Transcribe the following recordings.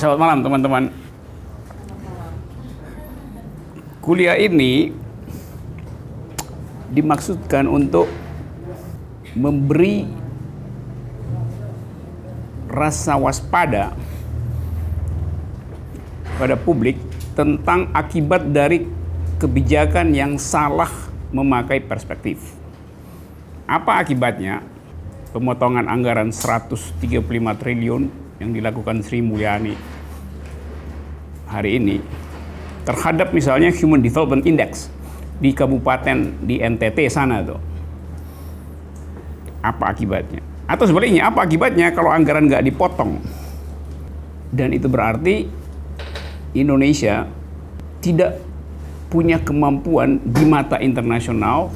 selamat malam teman-teman. Kuliah ini dimaksudkan untuk memberi rasa waspada pada publik tentang akibat dari kebijakan yang salah memakai perspektif. Apa akibatnya? Pemotongan anggaran 135 triliun yang dilakukan Sri Mulyani hari ini terhadap misalnya Human Development Index di kabupaten di NTT sana tuh. Apa akibatnya? Atau sebaliknya, apa akibatnya kalau anggaran nggak dipotong? Dan itu berarti Indonesia tidak punya kemampuan di mata internasional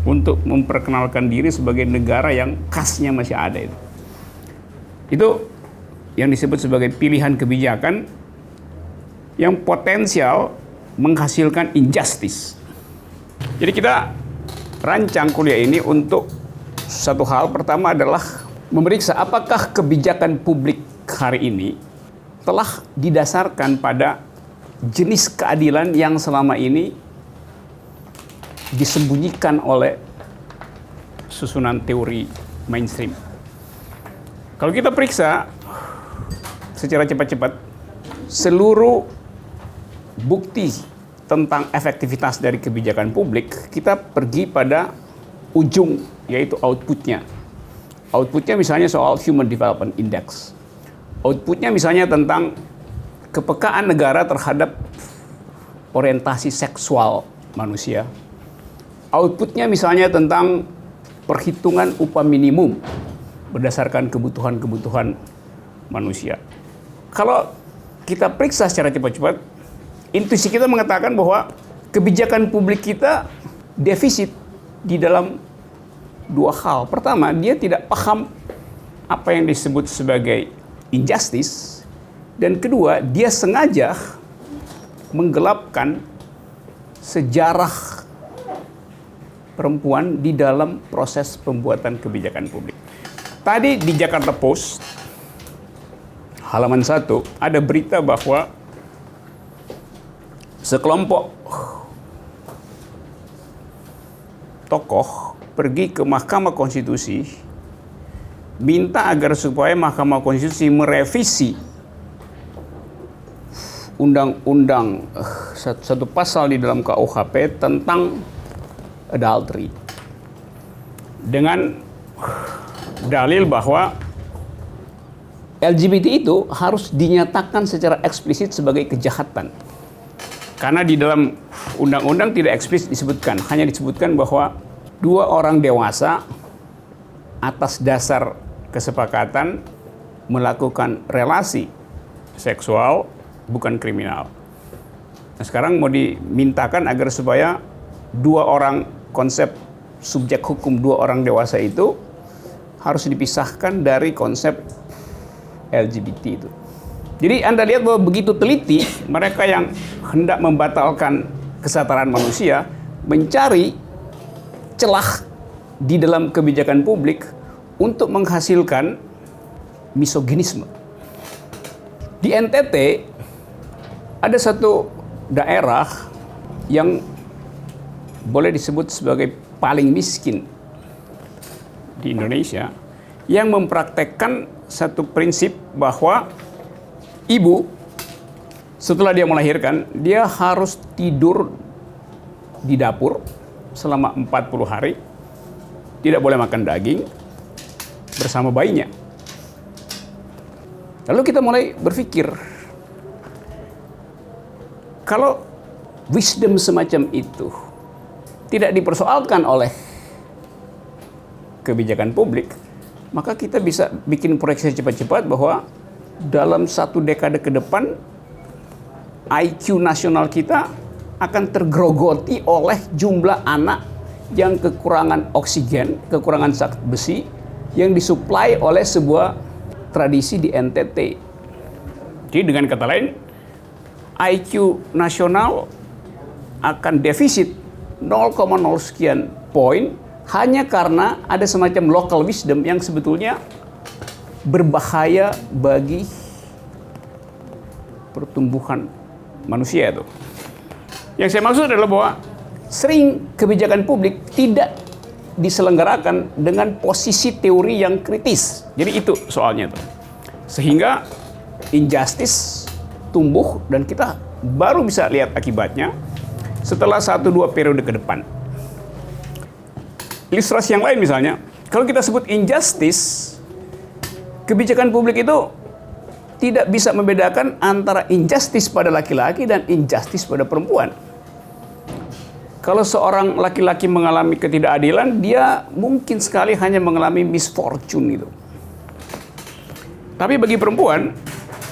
untuk memperkenalkan diri sebagai negara yang kasnya masih ada itu. Itu yang disebut sebagai pilihan kebijakan yang potensial menghasilkan injustice. Jadi kita rancang kuliah ini untuk satu hal. Pertama adalah memeriksa apakah kebijakan publik hari ini telah didasarkan pada jenis keadilan yang selama ini disembunyikan oleh susunan teori mainstream. Kalau kita periksa secara cepat-cepat seluruh bukti tentang efektivitas dari kebijakan publik, kita pergi pada ujung, yaitu outputnya. Outputnya misalnya soal Human Development Index. Outputnya misalnya tentang kepekaan negara terhadap orientasi seksual manusia. Outputnya misalnya tentang perhitungan upah minimum berdasarkan kebutuhan-kebutuhan manusia. Kalau kita periksa secara cepat-cepat, intuisi kita mengatakan bahwa kebijakan publik kita defisit di dalam dua hal. Pertama, dia tidak paham apa yang disebut sebagai injustice. Dan kedua, dia sengaja menggelapkan sejarah perempuan di dalam proses pembuatan kebijakan publik. Tadi di Jakarta Post, halaman 1, ada berita bahwa sekelompok tokoh pergi ke Mahkamah Konstitusi minta agar supaya Mahkamah Konstitusi merevisi undang-undang satu pasal di dalam KUHP tentang adultery dengan dalil bahwa LGBT itu harus dinyatakan secara eksplisit sebagai kejahatan. Karena di dalam undang-undang tidak eksplisit disebutkan, hanya disebutkan bahwa dua orang dewasa atas dasar kesepakatan melakukan relasi seksual bukan kriminal. Nah, sekarang mau dimintakan agar supaya dua orang, konsep subjek hukum dua orang dewasa itu harus dipisahkan dari konsep LGBT itu. Jadi Anda lihat bahwa begitu teliti mereka yang hendak membatalkan kesetaraan manusia mencari celah di dalam kebijakan publik untuk menghasilkan misoginisme. Di NTT ada satu daerah yang boleh disebut sebagai paling miskin di Indonesia yang mempraktekkan satu prinsip bahwa ibu setelah dia melahirkan dia harus tidur di dapur selama 40 hari, tidak boleh makan daging bersama bayinya. Lalu kita mulai berpikir, kalau wisdom semacam itu tidak dipersoalkan oleh kebijakan publik, maka kita bisa bikin proyeksi cepat-cepat bahwa dalam satu dekade ke depan IQ nasional kita akan tergerogoti oleh jumlah anak yang kekurangan oksigen, kekurangan zat besi yang disuplai oleh sebuah tradisi di NTT. Jadi dengan kata lain, IQ nasional akan defisit 0,0 sekian poin hanya karena ada semacam local wisdom yang sebetulnya berbahaya bagi pertumbuhan manusia itu. Yang saya maksud adalah bahwa sering kebijakan publik tidak diselenggarakan dengan posisi teori yang kritis. Jadi itu soalnya tuh. Sehingga injustice tumbuh dan kita baru bisa lihat akibatnya setelah 1-2 periode ke depan. Ilustrasi yang lain misalnya, kalau kita sebut injustice, kebijakan publik itu tidak bisa membedakan antara injustice pada laki-laki dan injustice pada perempuan. Kalau seorang laki-laki mengalami ketidakadilan, dia mungkin sekali hanya mengalami misfortune itu. Tapi bagi perempuan,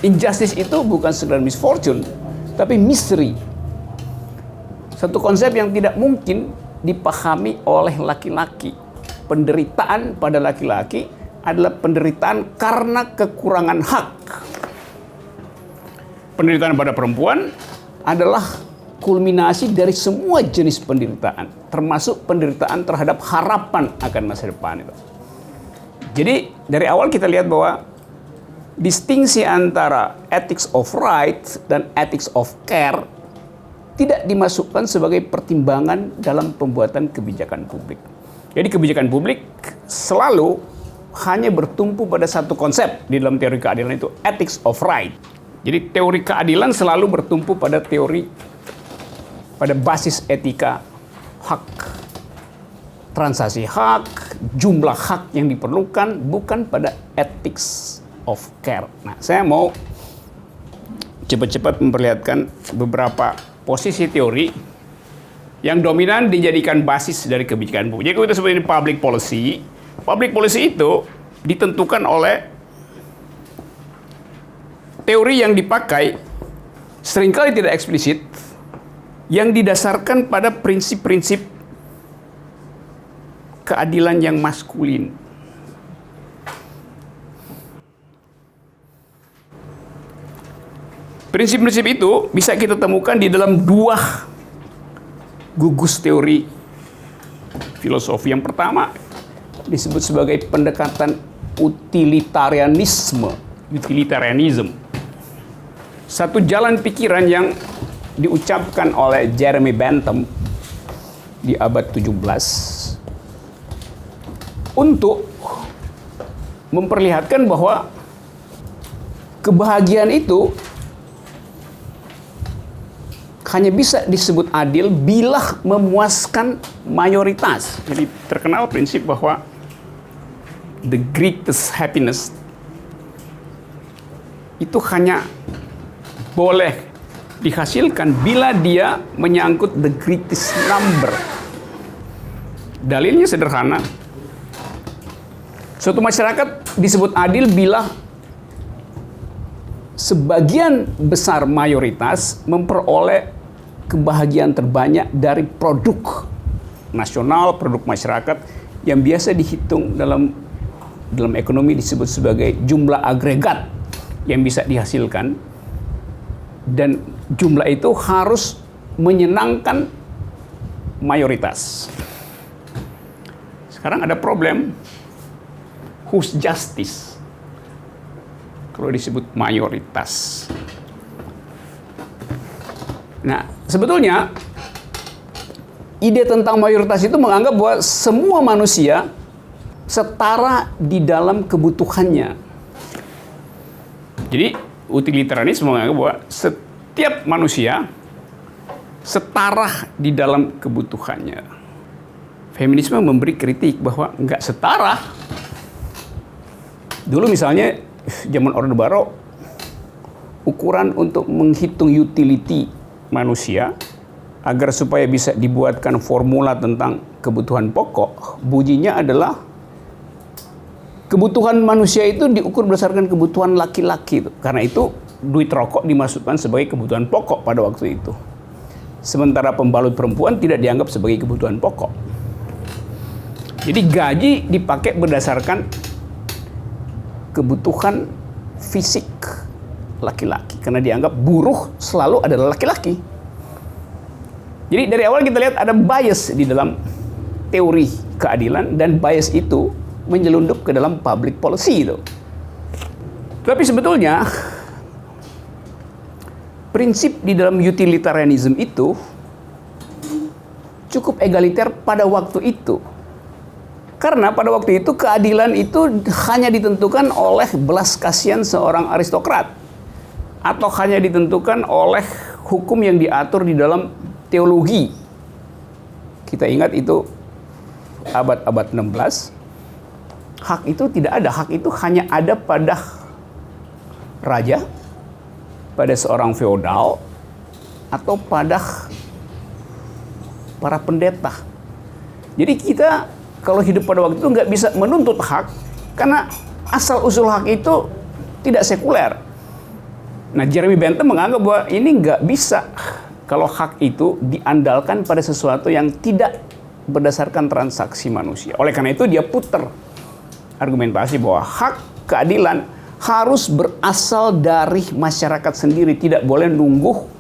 injustice itu bukan sekedar misfortune, tapi misery. Satu konsep yang tidak mungkin dipahami oleh laki-laki. Penderitaan pada laki-laki adalah penderitaan karena kekurangan hak. Penderitaan pada perempuan adalah kulminasi dari semua jenis penderitaan, termasuk penderitaan terhadap harapan akan masa depan itu. Jadi dari awal kita lihat bahwa distingsi antara ethics of right dan ethics of care tidak dimasukkan sebagai pertimbangan dalam pembuatan kebijakan publik. Jadi kebijakan publik selalu hanya bertumpu pada satu konsep di dalam teori keadilan, itu ethics of right. Jadi teori keadilan selalu bertumpu pada pada basis etika hak, transaksi hak, jumlah hak yang diperlukan, bukan pada ethics of care. Nah, saya mau cepat-cepat memperlihatkan beberapa posisi teori yang dominan dijadikan basis dari kebijakan publik. Jadi kita sebut ini public policy. Public policy itu ditentukan oleh teori yang dipakai seringkali tidak eksplisit, yang didasarkan pada prinsip-prinsip keadilan yang maskulin. Prinsip-prinsip itu bisa kita temukan di dalam 2 gugus teori filosofi. Yang pertama disebut sebagai pendekatan utilitarianism. Satu jalan pikiran yang diucapkan oleh Jeremy Bentham di abad 17 untuk memperlihatkan bahwa kebahagiaan itu hanya bisa disebut adil bila memuaskan mayoritas. Jadi terkenal prinsip bahwa the greatest happiness itu hanya boleh dihasilkan bila dia menyangkut the greatest number. Dalilnya sederhana. Suatu masyarakat disebut adil bila sebagian besar mayoritas memperoleh kebahagiaan terbanyak dari produk nasional, produk masyarakat yang biasa dihitung dalam ekonomi disebut sebagai jumlah agregat yang bisa dihasilkan, dan jumlah itu harus menyenangkan mayoritas. Sekarang ada problem, whose justice kalau disebut mayoritas. Nah, sebetulnya ide tentang mayoritas itu menganggap bahwa semua manusia setara di dalam kebutuhannya. Jadi utilitarianisme menganggap bahwa setiap manusia setara di dalam kebutuhannya. Feminisme memberi kritik bahwa nggak setara. Dulu misalnya zaman Orde Baru, ukuran untuk menghitung utility manusia agar supaya bisa dibuatkan formula tentang kebutuhan pokok, bunyinya adalah kebutuhan manusia itu diukur berdasarkan kebutuhan laki-laki. Karena itu duit rokok dimasukkan sebagai kebutuhan pokok pada waktu itu. Sementara pembalut perempuan tidak dianggap sebagai kebutuhan pokok. Jadi gaji dipakai berdasarkan kebutuhan fisik laki-laki. Karena dianggap buruh selalu adalah laki-laki. Jadi dari awal kita lihat ada bias di dalam teori keadilan, dan bias itu menyelundup ke dalam public policy itu. Tapi sebetulnya prinsip di dalam utilitarianism itu cukup egaliter pada waktu itu. Karena pada waktu itu keadilan itu hanya ditentukan oleh belas kasihan seorang aristokrat, atau hanya ditentukan oleh hukum yang diatur di dalam teologi. Kita ingat itu abad-abad 16. Hak itu tidak ada. Hak itu hanya ada pada raja, pada seorang feodal, atau pada para pendeta. Jadi kita kalau hidup pada waktu itu nggak bisa menuntut hak, karena asal-usul hak itu tidak sekuler. Nah, Jeremy Bentham menganggap bahwa ini nggak bisa kalau hak itu diandalkan pada sesuatu yang tidak berdasarkan transaksi manusia. Oleh karena itu dia putar argumentasi bahwa hak keadilan harus berasal dari masyarakat sendiri, tidak boleh nunggu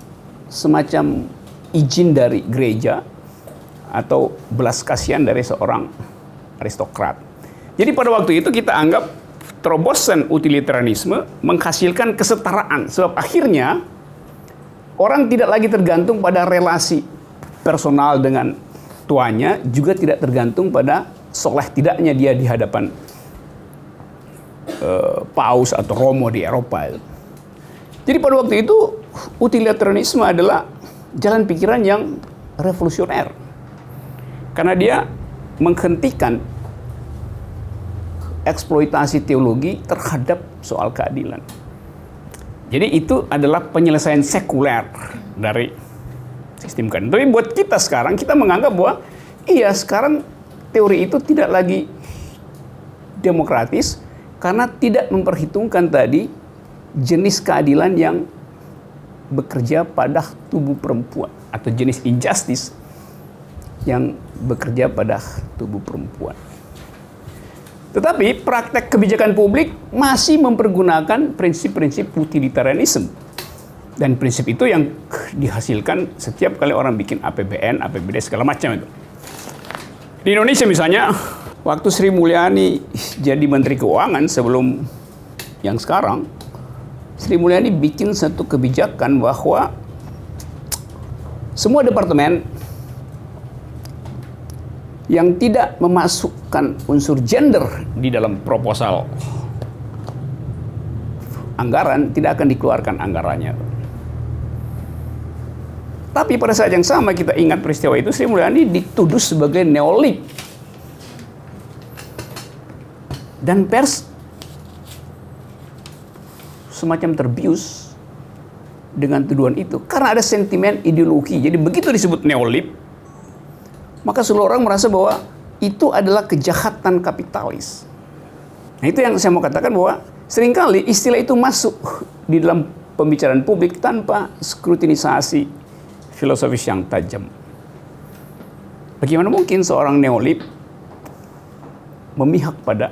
semacam izin dari gereja atau belas kasihan dari seorang aristokrat. Jadi pada waktu itu kita anggap terobosan utilitarianisme menghasilkan kesetaraan, sebab akhirnya orang tidak lagi tergantung pada relasi personal dengan tuannya, juga tidak tergantung pada soleh tidaknya dia di hadapan paus atau romo di Eropa. Jadi pada waktu itu utilitarianisme adalah jalan pikiran yang revolusioner, karena dia menghentikan eksploitasi teologi terhadap soal keadilan. Jadi itu adalah penyelesaian sekuler dari sistem keadilan. Tapi buat kita sekarang, kita menganggap bahwa iya, sekarang teori itu tidak lagi demokratis karena tidak memperhitungkan tadi jenis keadilan yang bekerja pada tubuh perempuan, atau jenis injustice yang bekerja pada tubuh perempuan. Tetapi praktek kebijakan publik masih mempergunakan prinsip-prinsip utilitarianisme. Dan prinsip itu yang dihasilkan setiap kali orang bikin APBN, APBD, segala macam itu. Di Indonesia misalnya, waktu Sri Mulyani jadi Menteri Keuangan sebelum yang sekarang, Sri Mulyani bikin satu kebijakan bahwa semua departemen yang tidak memasukkan unsur gender di dalam proposal anggaran tidak akan dikeluarkan anggarannya. Tapi pada saat yang sama kita ingat peristiwa itu, Sri Mulyani dituduh sebagai neolib. Dan pers semacam terbius dengan tuduhan itu karena ada sentimen ideologi. Jadi begitu disebut neolib, maka seluruh orang merasa bahwa itu adalah kejahatan kapitalis. Nah, itu yang saya mau katakan, bahwa seringkali istilah itu masuk di dalam pembicaraan publik tanpa skrutinisasi filosofis yang tajam. Bagaimana mungkin seorang neolib memihak pada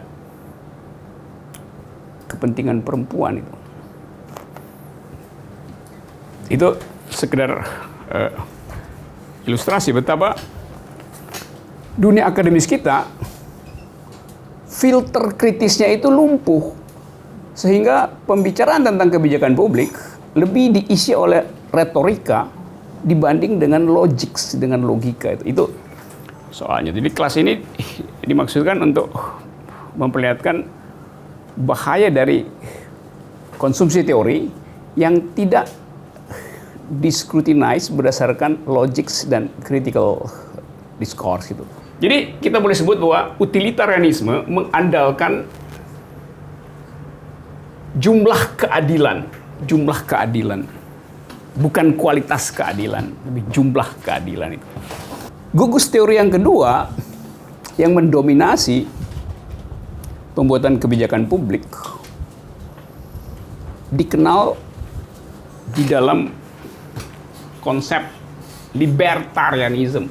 kepentingan perempuan itu? Itu sekedar ilustrasi betapa dunia akademis kita filter kritisnya itu lumpuh, sehingga pembicaraan tentang kebijakan publik lebih diisi oleh retorika dibanding dengan logik, dengan logika. Itu soalnya. Jadi kelas ini dimaksudkan untuk memperlihatkan bahaya dari konsumsi teori yang tidak discrutinize berdasarkan logik dan critical discourse gitu. Jadi kita boleh sebut bahwa utilitarianisme mengandalkan jumlah keadilan, bukan kualitas keadilan, tapi jumlah keadilan itu. Gugus teori yang kedua yang mendominasi pembuatan kebijakan publik dikenal di dalam konsep libertarianism.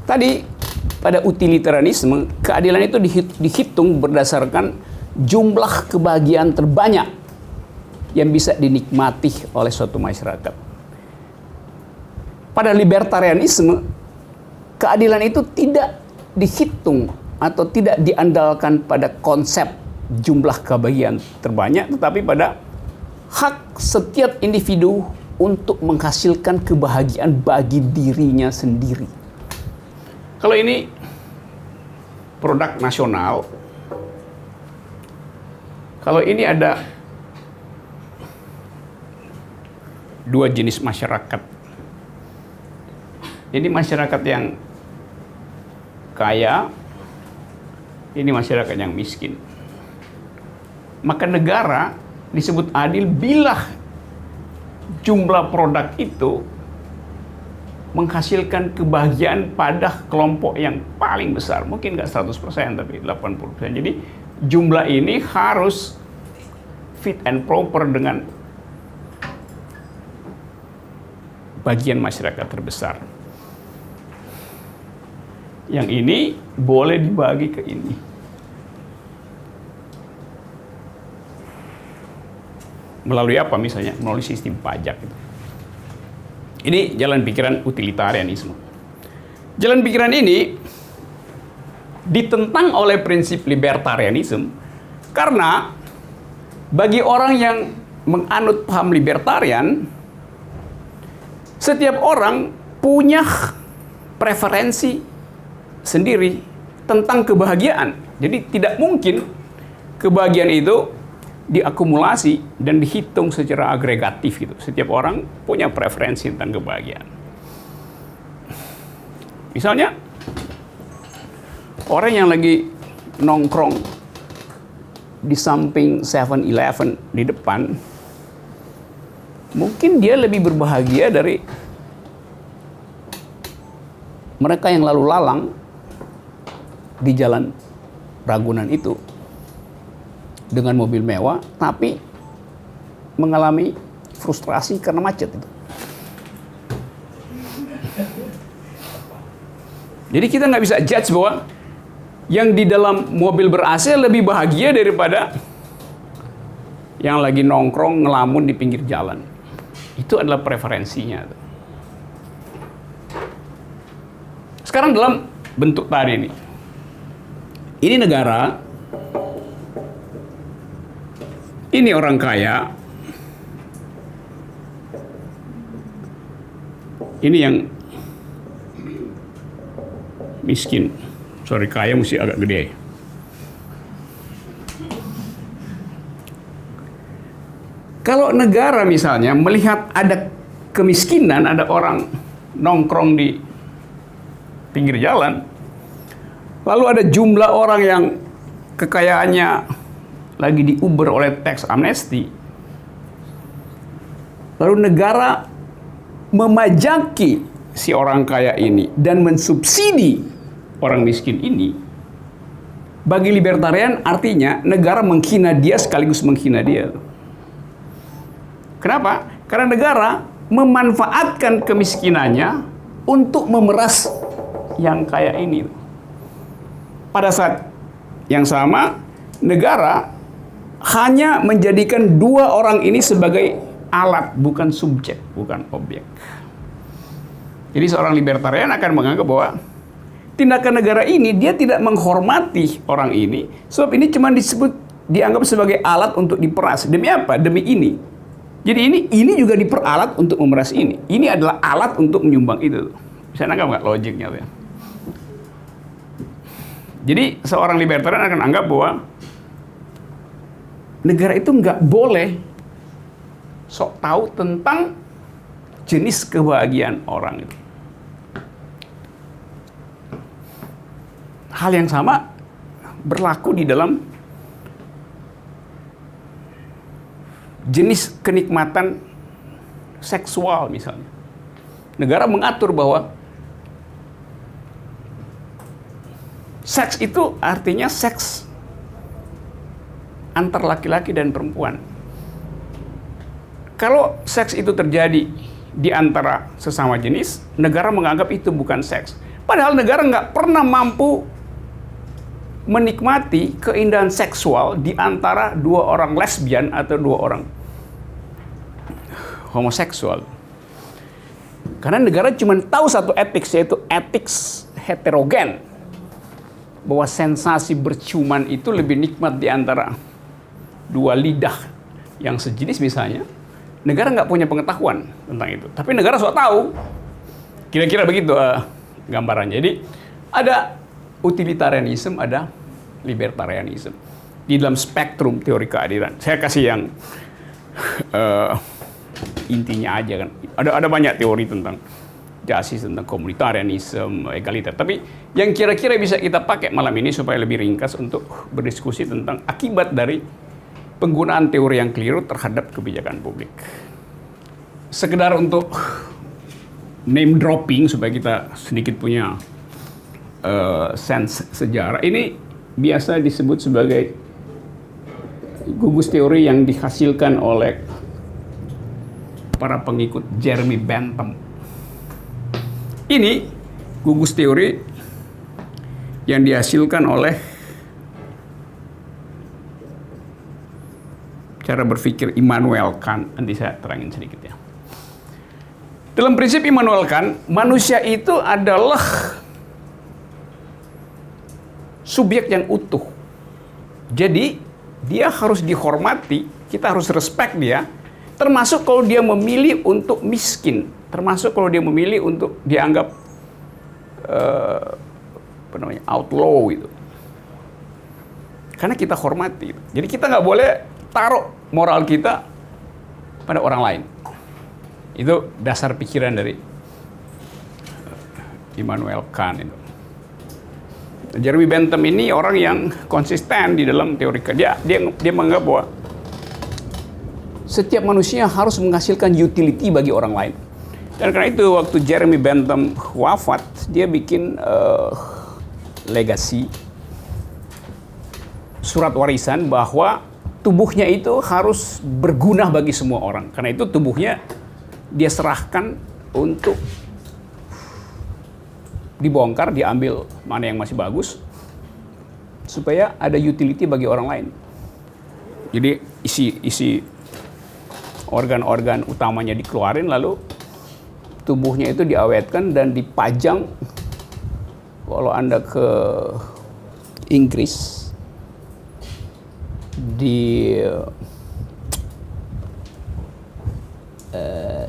Tadi pada utilitarianisme, keadilan itu dihitung berdasarkan jumlah kebahagiaan terbanyak yang bisa dinikmati oleh suatu masyarakat. Pada libertarianisme, keadilan itu tidak dihitung atau tidak diandalkan pada konsep jumlah kebahagiaan terbanyak, tetapi pada hak setiap individu untuk menghasilkan kebahagiaan bagi dirinya sendiri. Kalau ini produk nasional, kalau ini ada dua jenis masyarakat. Ini masyarakat yang kaya, ini masyarakat yang miskin. Maka negara disebut adil bila jumlah produk itu menghasilkan kebahagiaan pada kelompok yang paling besar. Mungkin nggak 100%, tapi 80%. Jadi jumlah ini harus fit and proper dengan bagian masyarakat terbesar. Yang ini boleh dibagi ke ini. Melalui apa misalnya? Melalui sistem pajak. Ini jalan pikiran utilitarianisme. Jalan pikiran ini ditentang oleh prinsip libertarianisme karena bagi orang yang menganut paham libertarian, setiap orang punya preferensi sendiri tentang kebahagiaan. Jadi tidak mungkin kebahagiaan itu diakumulasi dan dihitung secara agregatif gitu. Setiap orang punya preferensi tentang kebahagiaan. Misalnya orang yang lagi nongkrong di samping 7-Eleven di depan, mungkin dia lebih berbahagia dari mereka yang lalu lalang di jalan Ragunan itu dengan mobil mewah, tapi mengalami frustrasi karena macet itu. Jadi kita nggak bisa judge bahwa yang di dalam mobil ber-AC lebih bahagia daripada yang lagi nongkrong ngelamun di pinggir jalan. Itu adalah preferensinya. Sekarang dalam bentuk tadi ini. Ini negara, ini orang kaya, ini yang miskin. Sorry, kaya mesti agak gede. Kalau negara misalnya melihat ada kemiskinan, ada orang nongkrong di pinggir jalan, lalu ada jumlah orang yang kekayaannya lagi diuber oleh tax amnesty, lalu negara memajaki si orang kaya ini dan mensubsidi orang miskin ini, bagi libertarian artinya negara menghina dia sekaligus menghina dia. Kenapa? Karena negara memanfaatkan kemiskinannya untuk memeras yang kaya ini. Pada saat yang sama, negara hanya menjadikan dua orang ini sebagai alat, bukan subjek, bukan objek. Jadi seorang libertarian akan menganggap bahwa tindakan negara ini dia tidak menghormati orang ini, sebab ini cuma dianggap sebagai alat untuk diperas. Demi apa? Demi ini. Jadi ini juga diperalat untuk memeras ini. Ini adalah alat untuk menyumbang itu. Bisa nangkap nggak logiknya? Ya? Jadi seorang libertarian akan anggap bahwa negara itu nggak boleh sok tahu tentang jenis kebahagiaan orang itu. Hal yang sama berlaku di dalam jenis kenikmatan seksual misalnya. Negara mengatur bahwa seks itu artinya seks antar laki-laki dan perempuan. Kalau seks itu terjadi di antara sesama jenis, negara menganggap itu bukan seks. Padahal negara nggak pernah mampu menikmati keindahan seksual di antara dua orang lesbian atau dua orang homoseksual. Karena negara cuma tahu satu etik, yaitu etik heterogen. Bahwa sensasi berciuman itu lebih nikmat di antara dua lidah yang sejenis misalnya negara nggak punya pengetahuan tentang itu. Tapi negara sudah tahu. Kira-kira begitu gambarannya. Jadi ada utilitarianism, ada libertarianism di dalam spektrum teori keadilan. Saya kasih yang intinya aja kan. Ada banyak teori tentang justice, tentang komunitarianism, egaliter. Tapi yang kira-kira bisa kita pakai malam ini supaya lebih ringkas untuk berdiskusi tentang akibat dari penggunaan teori yang keliru terhadap kebijakan publik. Sekedar untuk name dropping supaya kita sedikit punya sense sejarah. Ini biasa disebut sebagai gugus teori yang dihasilkan oleh para pengikut Jeremy Bentham. Ini gugus teori yang dihasilkan oleh cara berpikir Immanuel Kant. Nanti saya terangin sedikit ya. Dalam prinsip Immanuel Kant, manusia itu adalah subjek yang utuh. Jadi, dia harus dihormati, kita harus respect dia, termasuk kalau dia memilih untuk miskin, termasuk kalau dia memilih untuk dianggap outlaw itu. Karena kita hormati. Jadi kita nggak boleh taruh moral kita pada orang lain. Itu dasar pikiran dari Immanuel Kant itu. Jeremy Bentham ini orang yang konsisten di dalam teori dia menganggap bahwa setiap manusia harus menghasilkan utility bagi orang lain. Dan karena itu waktu Jeremy Bentham wafat, dia bikin legasi, surat warisan bahwa tubuhnya itu harus berguna bagi semua orang. Karena itu tubuhnya dia serahkan untuk dibongkar, diambil mana yang masih bagus, supaya ada utility bagi orang lain. Jadi isi organ-organ utamanya dikeluarin, lalu tubuhnya itu diawetkan dan dipajang. Kalau Anda ke Inggris, di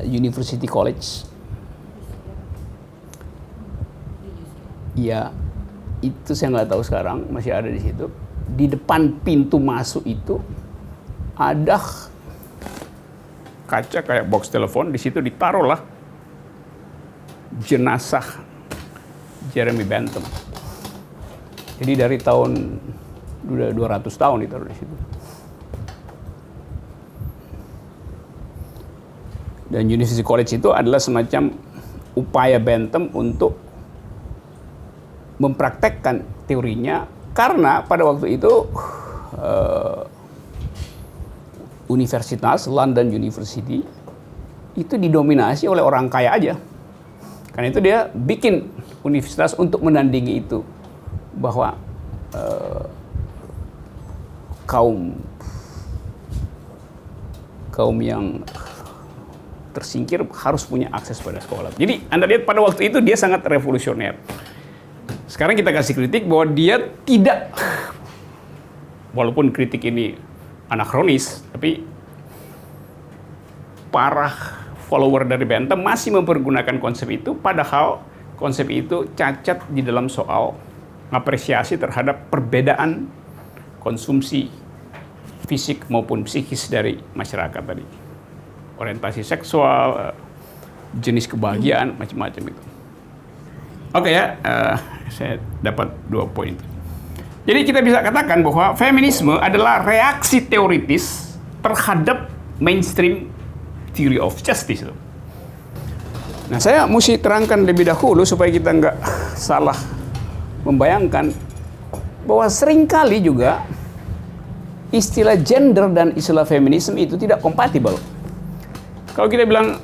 University College, ya itu saya nggak tahu sekarang masih ada di situ. Di depan pintu masuk itu ada kaca kayak box telepon, di situ ditaruhlah jenazah Jeremy Bentham. Jadi dari tahun udah 200 tahun ditaruh di situ. Dan University College itu adalah semacam upaya Bentham untuk mempraktekkan teorinya, karena pada waktu itu universitas London University itu didominasi oleh orang kaya aja. Karena itu dia bikin universitas untuk menandingi itu, bahwa kaum yang tersingkir harus punya akses pada sekolah. Jadi Anda lihat pada waktu itu dia sangat revolusioner. Sekarang kita kasih kritik bahwa dia tidak, walaupun kritik ini anakronis, tapi para follower dari Bentham masih mempergunakan konsep itu, padahal konsep itu cacat di dalam soal apresiasi terhadap perbedaan konsumsi fisik maupun psikis dari masyarakat tadi. Orientasi seksual, jenis kebahagiaan, macam-macam itu. Oke ya, saya dapat 2 poin. Jadi kita bisa katakan bahwa feminisme adalah reaksi teoritis terhadap mainstream theory of justice. Nah, saya mesti terangkan lebih dahulu supaya kita nggak salah membayangkan bahwa seringkali juga istilah gender dan istilah feminisme itu tidak kompatibel. Kalau kita bilang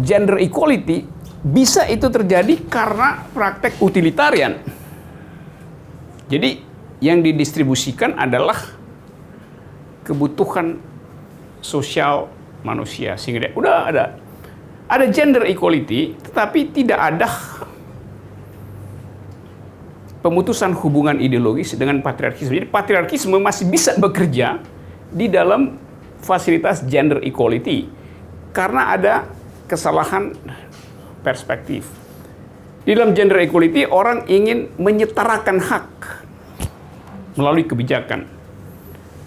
gender equality, bisa itu terjadi karena praktek utilitarian. Jadi yang didistribusikan adalah kebutuhan sosial manusia, sehingga udah ada gender equality, tetapi tidak ada pemutusan hubungan ideologis dengan patriarkisme. Jadi patriarkisme masih bisa bekerja di dalam fasilitas gender equality. karena ada kesalahan perspektif. Di dalam gender equality, orang ingin menyetarakan hak melalui kebijakan.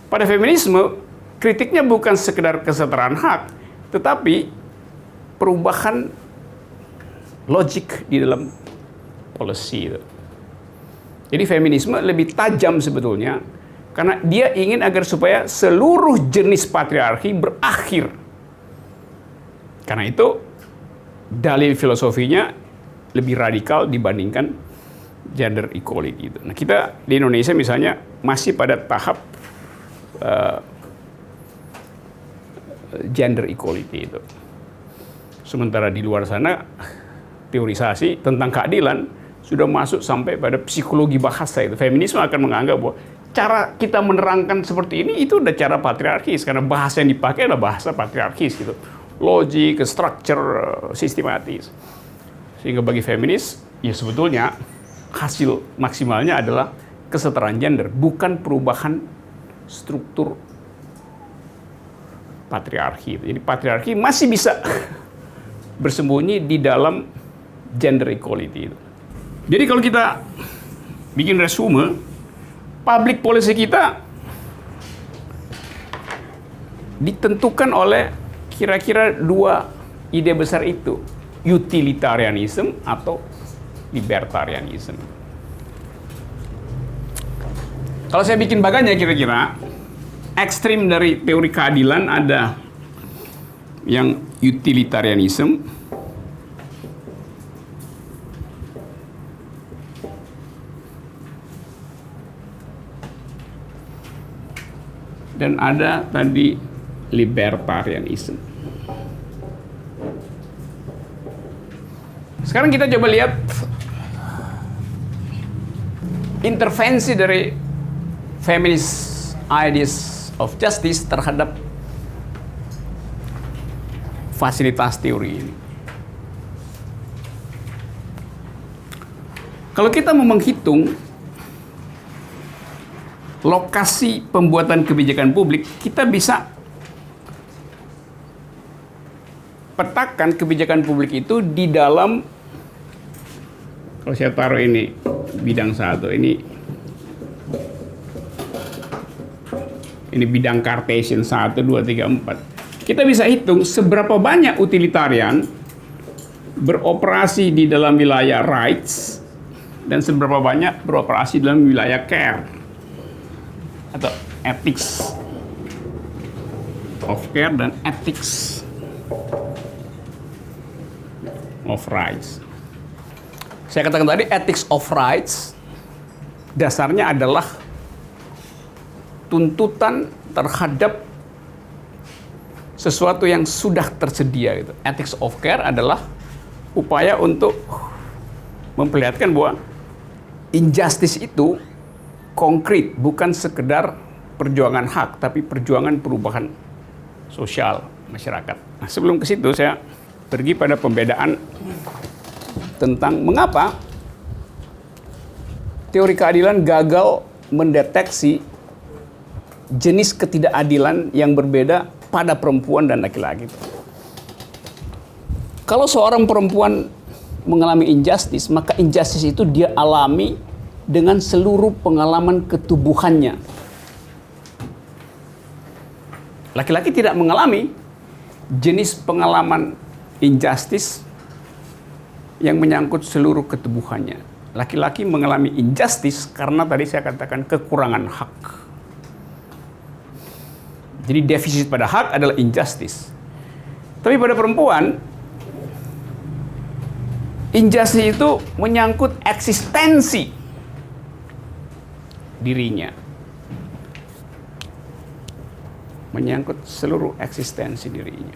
Pada feminisme, kritiknya bukan sekedar kesetaraan hak, tetapi perubahan logik di dalam policy itu. Jadi feminisme lebih tajam sebetulnya, karena dia ingin agar supaya seluruh jenis patriarki berakhir. Karena itu, dalil filosofinya lebih radikal dibandingkan gender equality itu. Nah, kita di Indonesia misalnya masih pada tahap gender equality itu. Sementara di luar sana teorisasi tentang keadilan sudah masuk sampai pada psikologi bahasa itu. Feminisme akan menganggap bahwa cara kita menerangkan seperti ini itu udah cara patriarkis, karena bahasa yang dipakai adalah bahasa patriarkis gitu. Logik, structure, sistematis. Sehingga bagi feminis, ya sebetulnya hasil maksimalnya adalah kesetaraan gender, bukan perubahan struktur patriarki. Jadi patriarki masih bisa bersembunyi di dalam gender equality itu. Jadi kalau kita bikin resume, public policy kita ditentukan oleh kira-kira dua ide besar itu. Utilitarianism atau libertarianism. Kalau saya bikin baganya kira-kira, ekstrim dari teori keadilan ada yang utilitarianism, dan ada tadi libertarianism. Sekarang kita coba lihat intervensi dari feminist ideas of justice terhadap fasilitas teori ini. Kalau kita mau menghitung lokasi pembuatan kebijakan publik, kita bisa petakan kebijakan publik itu di dalam, kalau saya taruh ini bidang 1, ini bidang Cartesian 1, 2, 3, 4. Kita bisa hitung seberapa banyak utilitarian beroperasi di dalam wilayah rights dan seberapa banyak beroperasi dalam wilayah care atau ethics of care dan ethics of rights. Saya katakan tadi ethics of rights dasarnya adalah tuntutan terhadap sesuatu yang sudah tersedia gitu. Ethics of care adalah upaya untuk memperlihatkan bahwa injustice itu konkret, bukan sekedar perjuangan hak, tapi perjuangan perubahan sosial masyarakat. Nah, sebelum ke situ saya pergi pada pembedaan tentang mengapa teori keadilan gagal mendeteksi jenis ketidakadilan yang berbeda pada perempuan dan laki-laki. Kalau seorang perempuan mengalami injustice, maka injustice itu dia alami dengan seluruh pengalaman ketubuhannya. Laki-laki tidak mengalami jenis pengalaman injustice yang menyangkut seluruh ketubuhannya. Laki-laki mengalami injustice karena tadi saya katakan kekurangan hak. Jadi defisit pada hak adalah injustice. Tapi pada perempuan, injustice itu menyangkut eksistensi dirinya. Menyangkut seluruh eksistensi dirinya.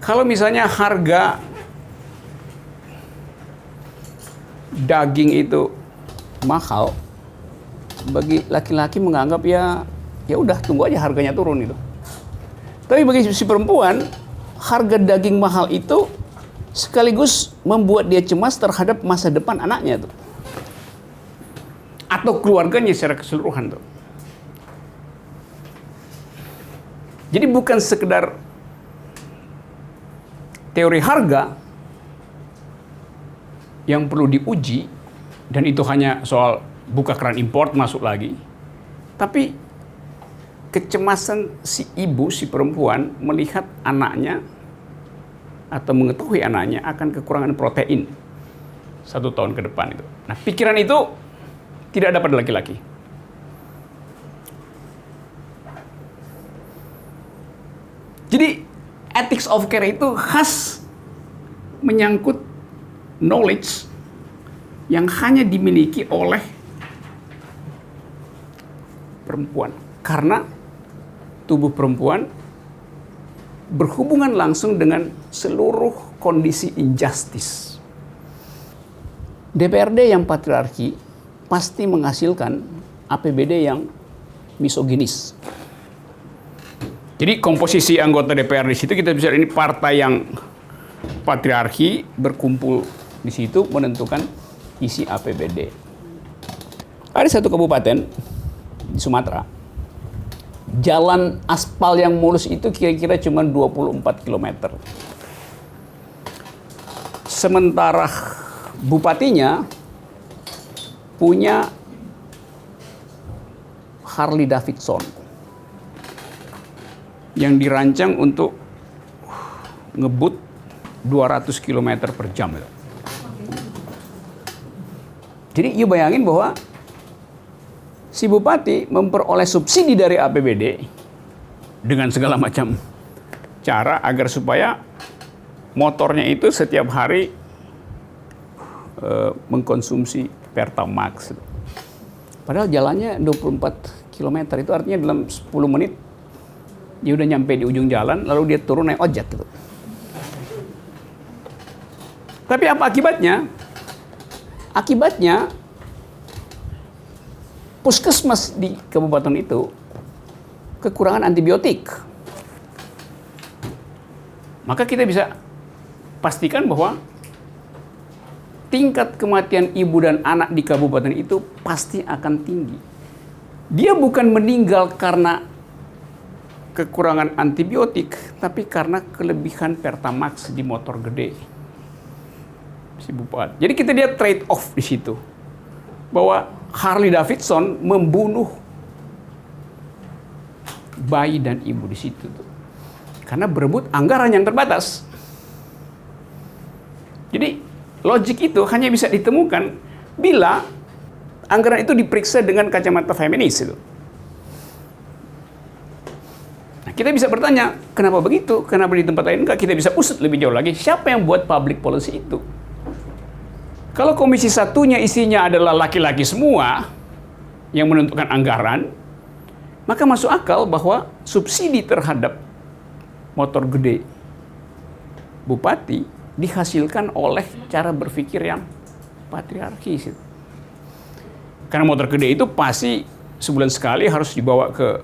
Kalau misalnya harga daging itu mahal, bagi laki-laki menganggap ya udah tunggu aja harganya turun itu. Tapi bagi si perempuan, harga daging mahal itu sekaligus membuat dia cemas terhadap masa depan anaknya tuh. Atau keluarganya secara keseluruhan tuh. Jadi bukan sekedar teori harga yang perlu diuji, dan itu hanya soal buka keran import masuk lagi. Tapi kecemasan si ibu, si perempuan melihat anaknya atau mengetahui anaknya akan kekurangan protein 1 tahun ke depan itu. Nah, pikiran itu tidak ada pada laki-laki. Jadi ethics of care itu khas menyangkut knowledge yang hanya dimiliki oleh perempuan. Karena tubuh perempuan berhubungan langsung dengan seluruh kondisi injustice. DPRD yang patriarki pasti menghasilkan APBD yang misoginis. Jadi komposisi anggota DPR di situ kita bisa ini partai yang patriarki berkumpul di situ menentukan isi APBD. Ada satu kabupaten di Sumatera, jalan aspal yang mulus itu kira-kira cuma 24 km. Sementara bupatinya punya Harley Davidson yang dirancang untuk ngebut 200 km per jam. Jadi you bayangin bahwa si bupati memperoleh subsidi dari APBD dengan segala macam cara agar supaya motornya itu setiap hari mengkonsumsi Pertamax. Padahal jalannya 24 km, itu artinya dalam 10 menit dia udah nyampe di ujung jalan, lalu dia turun naik ojek gitu. Tapi apa akibatnya? Akibatnya puskesmas di kabupaten itu kekurangan antibiotik. Maka kita bisa pastikan bahwa tingkat kematian ibu dan anak di kabupaten itu pasti akan tinggi. Dia bukan meninggal karena kekurangan antibiotik, tapi karena kelebihan Pertamax di motor gede si bupati. Jadi kita lihat trade off di situ, bahwa Harley Davidson membunuh bayi dan ibu di situ tuh, karena berebut anggaran yang terbatas. Jadi logik itu hanya bisa ditemukan bila anggaran itu diperiksa dengan kacamata feminis itu. Kita bisa bertanya, kenapa begitu? Kenapa di tempat lain enggak? Kita bisa usut lebih jauh lagi. Siapa yang buat public policy itu? Kalau komisi satunya isinya adalah laki-laki semua yang menentukan anggaran, maka masuk akal bahwa subsidi terhadap motor gede bupati dihasilkan oleh cara berpikir yang patriarki. Karena motor gede itu pasti sebulan sekali harus dibawa ke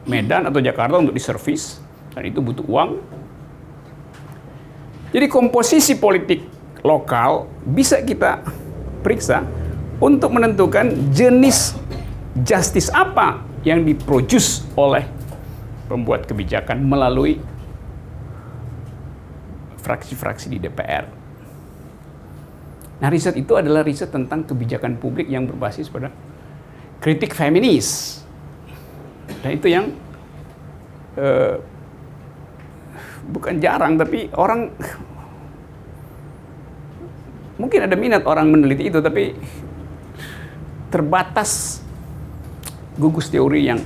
Medan atau Jakarta untuk diservis, dan itu butuh uang. Jadi komposisi politik lokal bisa kita periksa untuk menentukan jenis justice apa yang diproduce oleh pembuat kebijakan melalui fraksi-fraksi di DPR. Nah, riset itu adalah riset tentang kebijakan publik yang berbasis pada kritik feminis. Dan itu yang bukan jarang, tapi orang mungkin ada minat orang meneliti itu, tapi terbatas gugus teori yang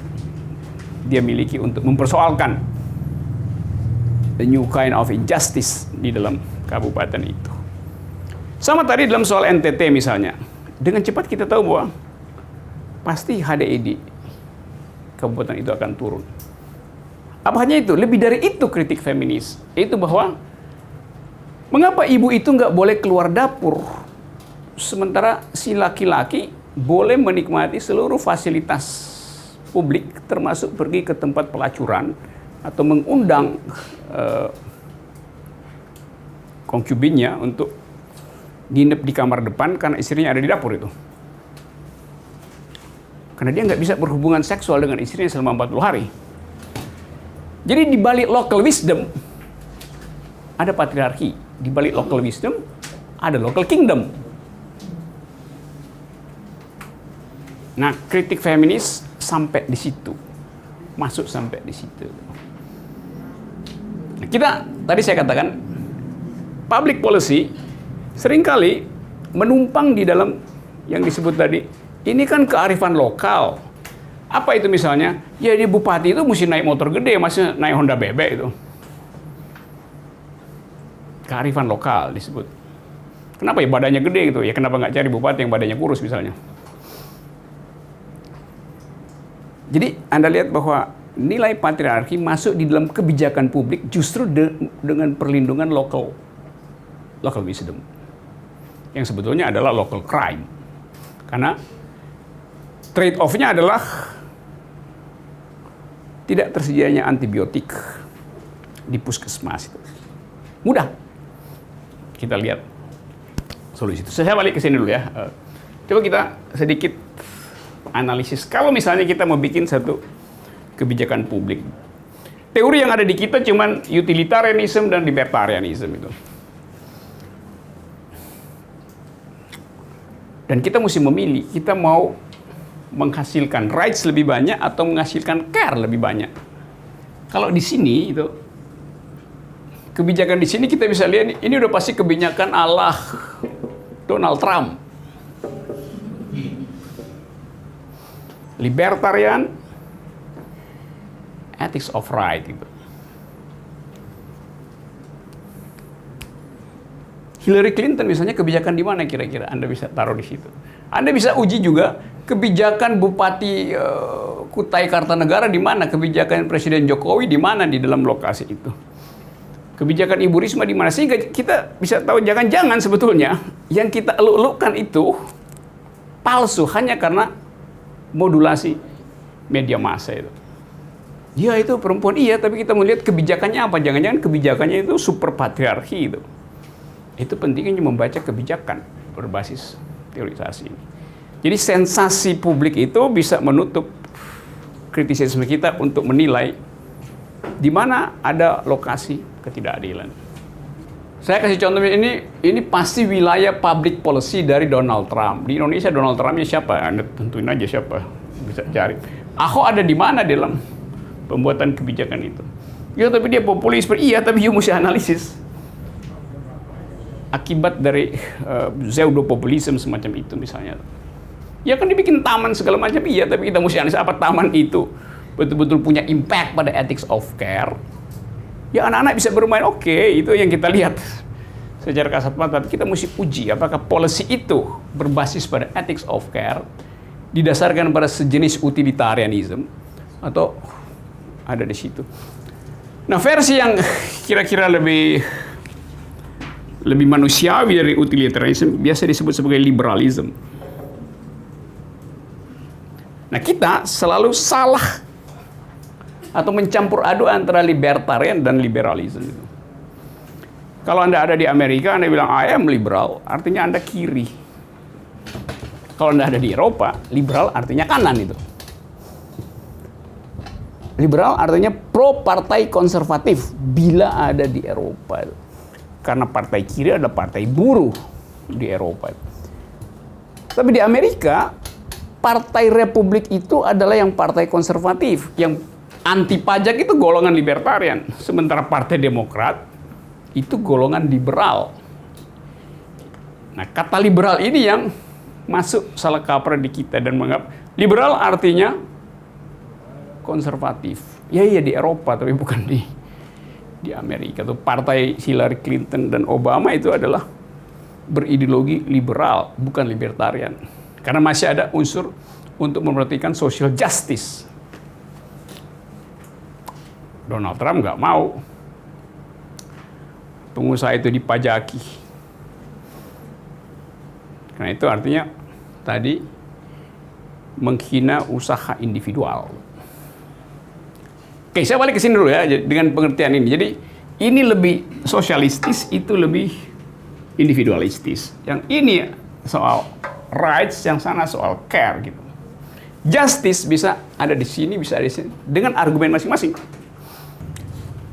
dia miliki untuk mempersoalkan the new kind of injustice di dalam kabupaten itu. Sama tadi dalam soal NTT misalnya, dengan cepat kita tahu bahwa pasti HDI di kabupaten itu akan turun. Apa hanya itu? Lebih dari itu kritik feminis, yaitu bahwa mengapa ibu itu nggak boleh keluar dapur, sementara si laki-laki boleh menikmati seluruh fasilitas publik, termasuk pergi ke tempat pelacuran atau mengundang konkubinnya untuk nginep di kamar depan karena istrinya ada di dapur itu. Karena dia nggak bisa berhubungan seksual dengan istrinya selama 40 hari. Jadi di balik local wisdom, ada patriarki. Di balik local wisdom, ada local kingdom. Nah, kritik feminis sampai di situ. Masuk sampai di situ. Nah, tadi saya katakan, public policy seringkali menumpang di dalam yang disebut tadi, ini kan kearifan lokal. Apa itu misalnya? Ya, di bupati itu mesti naik motor gede, masih naik Honda bebek itu. Kearifan lokal disebut. Kenapa ya badannya gede gitu? Ya kenapa nggak cari bupati yang badannya kurus misalnya? Jadi Anda lihat bahwa nilai patriarki masuk di dalam kebijakan publik justru dengan perlindungan local wisdom. Yang sebetulnya adalah local crime. Karena trade off-nya adalah tidak tersedianya antibiotik di puskesmas itu. Mudah. Kita lihat solusi itu. Saya balik ke sini dulu ya. Coba kita sedikit analisis. Kalau misalnya kita mau bikin satu kebijakan publik, teori yang ada di kita cuman utilitarianism dan libertarianism itu. Dan kita mesti memilih, kita mau menghasilkan rights lebih banyak atau menghasilkan care lebih banyak. Kalau di sini itu kebijakan di sini kita bisa lihat ini udah pasti kebijakan ala Donald Trump. Libertarian, ethics of right gitu. Hillary Clinton misalnya kebijakan di mana kira-kira Anda bisa taruh di situ. Anda bisa uji juga kebijakan Bupati Kutai Kartanegara di mana, kebijakan Presiden Jokowi di mana di dalam lokasi itu. Kebijakan Ibu Risma di mana, sehingga kita bisa tahu jangan-jangan sebetulnya yang kita eluk-elukkan itu palsu hanya karena modulasi media massa itu. Ya itu perempuan iya, tapi kita melihat kebijakannya apa? Jangan-jangan kebijakannya itu super patriarki itu. Itu pentingnya membaca kebijakan berbasis teorisasi. Jadi sensasi publik itu bisa menutup kritisisme kita untuk menilai di mana ada lokasi ketidakadilan. Saya kasih contoh ini pasti wilayah public policy dari Donald Trump. Di Indonesia Donald Trumpnya siapa? Anda tentuin aja siapa, bisa cari. Ahok ada di mana dalam pembuatan kebijakan itu? Ya tapi dia populis, iya tapi you mesti analisis akibat dari pseudo populisme semacam itu misalnya. Ya kan dibikin taman segala macam, iya tapi kita mesti analisis apa taman itu betul-betul punya impact pada ethics of care. Ya anak-anak bisa bermain, oke, itu yang kita lihat secara kasat mata. Kita mesti uji apakah policy itu berbasis pada ethics of care, didasarkan pada sejenis utilitarianism, atau ada di situ. Nah, versi yang kira-kira lebih manusiawi dari utilitarianism biasa disebut sebagai liberalism. Nah, kita selalu salah atau mencampur aduk antara libertarian dan liberalisme. Kalau Anda ada di Amerika, Anda bilang I am liberal, artinya Anda kiri. Kalau Anda ada di Eropa, liberal artinya kanan itu. Liberal artinya pro partai konservatif bila ada di Eropa. Karena partai kiri ada partai buruh di Eropa. Tapi di Amerika, partai Republik itu adalah yang partai konservatif, yang anti pajak itu golongan libertarian, sementara Partai Demokrat itu golongan liberal. Nah, kata liberal ini yang masuk salah kaprah di kita dan menganggap liberal artinya konservatif. Ya iya di Eropa tapi bukan di Amerika. Tuh partai Hillary Clinton dan Obama itu adalah berideologi liberal, bukan libertarian. Karena masih ada unsur untuk memperhatikan social justice. Donald Trump nggak mau pengusaha itu dipajaki. Karena itu artinya tadi menghina usaha individual. Oke, saya balik ke sini dulu ya dengan pengertian ini. Jadi ini lebih sosialistis, itu lebih individualistis. Yang ini soal rights, yang sana soal care gitu. Justice bisa ada di sini, bisa ada di sini dengan argumen masing-masing.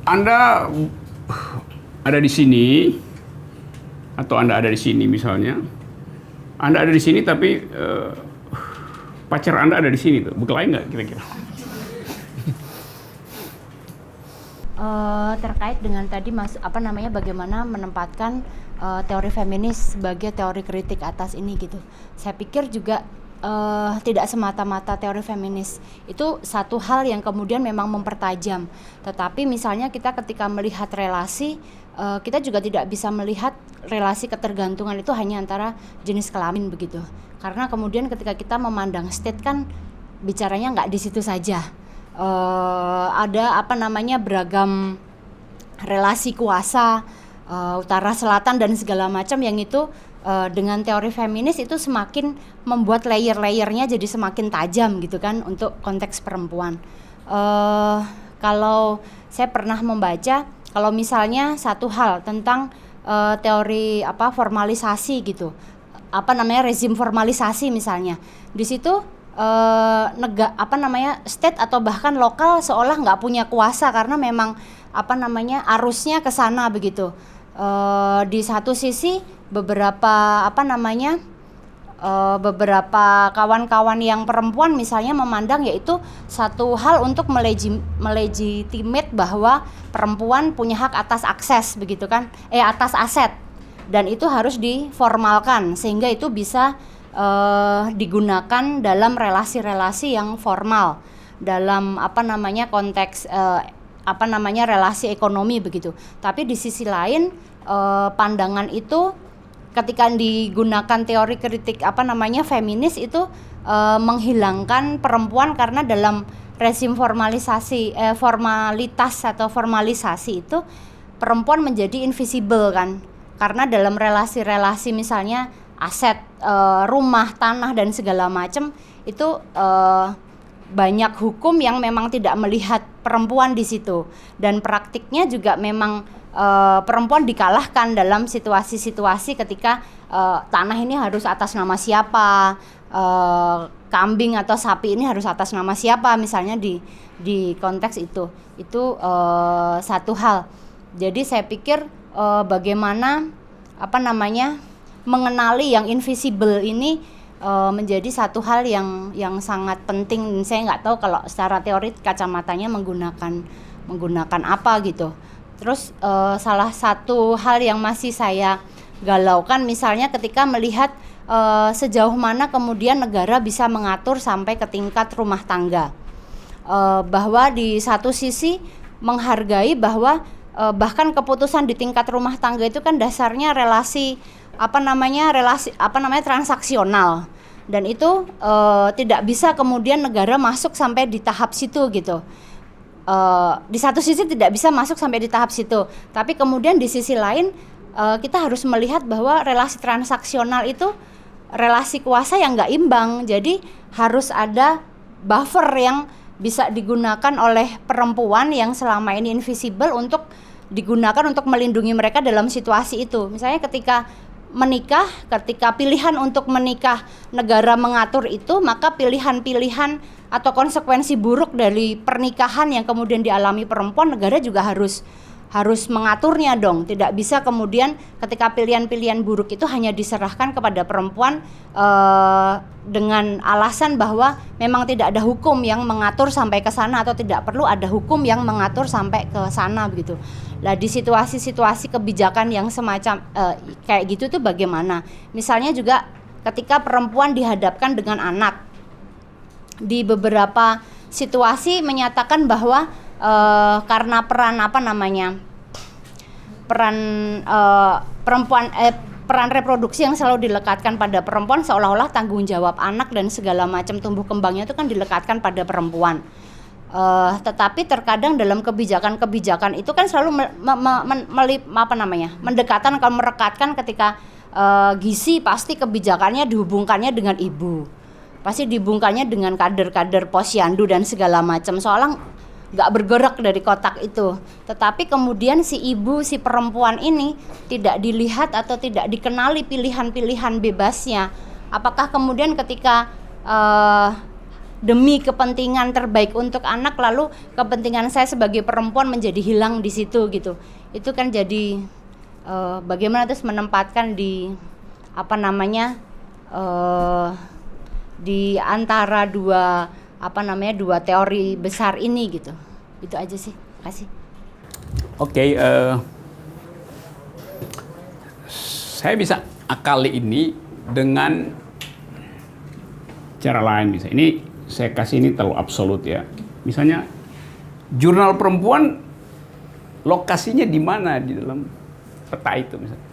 Anda ada di sini atau Anda ada di sini misalnya, Anda ada di sini tapi pacar Anda ada di sini tuh, berkelahi nggak kira-kira? Terkait dengan tadi bagaimana menempatkan teori feminis sebagai teori kritik atas ini gitu. Saya pikir juga tidak semata-mata teori feminis itu satu hal yang kemudian memang mempertajam. Tetapi misalnya kita ketika melihat relasi, kita juga tidak bisa melihat relasi ketergantungan itu hanya antara jenis kelamin begitu. Karena kemudian ketika kita memandang state kan bicaranya nggak di situ saja. Ada beragam relasi kuasa utara selatan dan segala macam yang itu dengan teori feminis itu semakin membuat layer-layernya jadi semakin tajam gitu kan untuk konteks perempuan. Kalau saya pernah membaca kalau misalnya satu hal tentang teori formalisasi gitu, rezim formalisasi misalnya di situ state atau bahkan lokal seolah nggak punya kuasa karena memang arusnya ke sana begitu. Di satu sisi beberapa kawan-kawan yang perempuan misalnya memandang yaitu satu hal untuk melegitimate bahwa perempuan punya hak atas akses begitu kan, atas aset, dan itu harus diformalkan sehingga itu bisa digunakan dalam relasi-relasi yang formal dalam konteks relasi ekonomi begitu. Tapi di sisi lain pandangan itu ketika digunakan teori kritik feminis itu menghilangkan perempuan karena dalam rezim formalisasi itu perempuan menjadi invisible kan, karena dalam relasi-relasi misalnya aset, rumah, tanah dan segala macam itu banyak hukum yang memang tidak melihat perempuan di situ, dan praktiknya juga memang perempuan dikalahkan dalam situasi-situasi ketika tanah ini harus atas nama siapa, kambing atau sapi ini harus atas nama siapa misalnya di konteks itu satu hal. Jadi saya pikir bagaimana mengenali yang invisible ini menjadi satu hal yang sangat penting. Saya nggak tahu kalau secara teori kacamatanya menggunakan apa gitu. Terus salah satu hal yang masih saya galaukan misalnya ketika melihat sejauh mana kemudian negara bisa mengatur sampai ke tingkat rumah tangga, bahwa di satu sisi menghargai bahwa bahkan keputusan di tingkat rumah tangga itu kan dasarnya relasi transaksional, dan itu tidak bisa kemudian negara masuk sampai di tahap situ gitu. Di satu sisi tidak bisa masuk sampai di tahap situ, tapi kemudian di sisi lain kita harus melihat bahwa relasi transaksional itu relasi kuasa yang nggak imbang, jadi harus ada buffer yang bisa digunakan oleh perempuan yang selama ini invisible untuk digunakan untuk melindungi mereka dalam situasi itu. Misalnya ketika menikah, ketika pilihan untuk menikah negara mengatur itu, maka pilihan-pilihan atau konsekuensi buruk dari pernikahan yang kemudian dialami perempuan, negara juga harus mengaturnya dong. Tidak bisa kemudian ketika pilihan-pilihan buruk itu hanya diserahkan kepada perempuan dengan alasan bahwa memang tidak ada hukum yang mengatur sampai ke sana atau tidak perlu ada hukum yang mengatur sampai ke sana begitu. Nah, di situasi-situasi kebijakan yang semacam kayak gitu tuh bagaimana? Misalnya juga ketika perempuan dihadapkan dengan anak, di beberapa situasi menyatakan bahwa karena peran reproduksi yang selalu dilekatkan pada perempuan, seolah-olah tanggung jawab anak dan segala macam tumbuh kembangnya itu kan dilekatkan pada perempuan. Tetapi terkadang dalam kebijakan itu kan selalu merekatkan ketika gizi pasti kebijakannya dihubungkannya dengan ibu, pasti dihubungkannya dengan kader-kader posyandu dan segala macam, soalnya nggak bergerak dari kotak itu. Tetapi kemudian si ibu, si perempuan ini tidak dilihat atau tidak dikenali pilihan-pilihan bebasnya. Apakah kemudian ketika demi kepentingan terbaik untuk anak, lalu kepentingan saya sebagai perempuan menjadi hilang di situ gitu. Itu kan jadi bagaimana terus menempatkan di di antara dua teori besar ini gitu. Itu aja sih. Kasih. Oke, saya bisa akali ini dengan cara lain. Misalnya ini saya kasih ini terlalu absolut ya. Misalnya jurnal perempuan lokasinya di mana di dalam peta itu misalnya.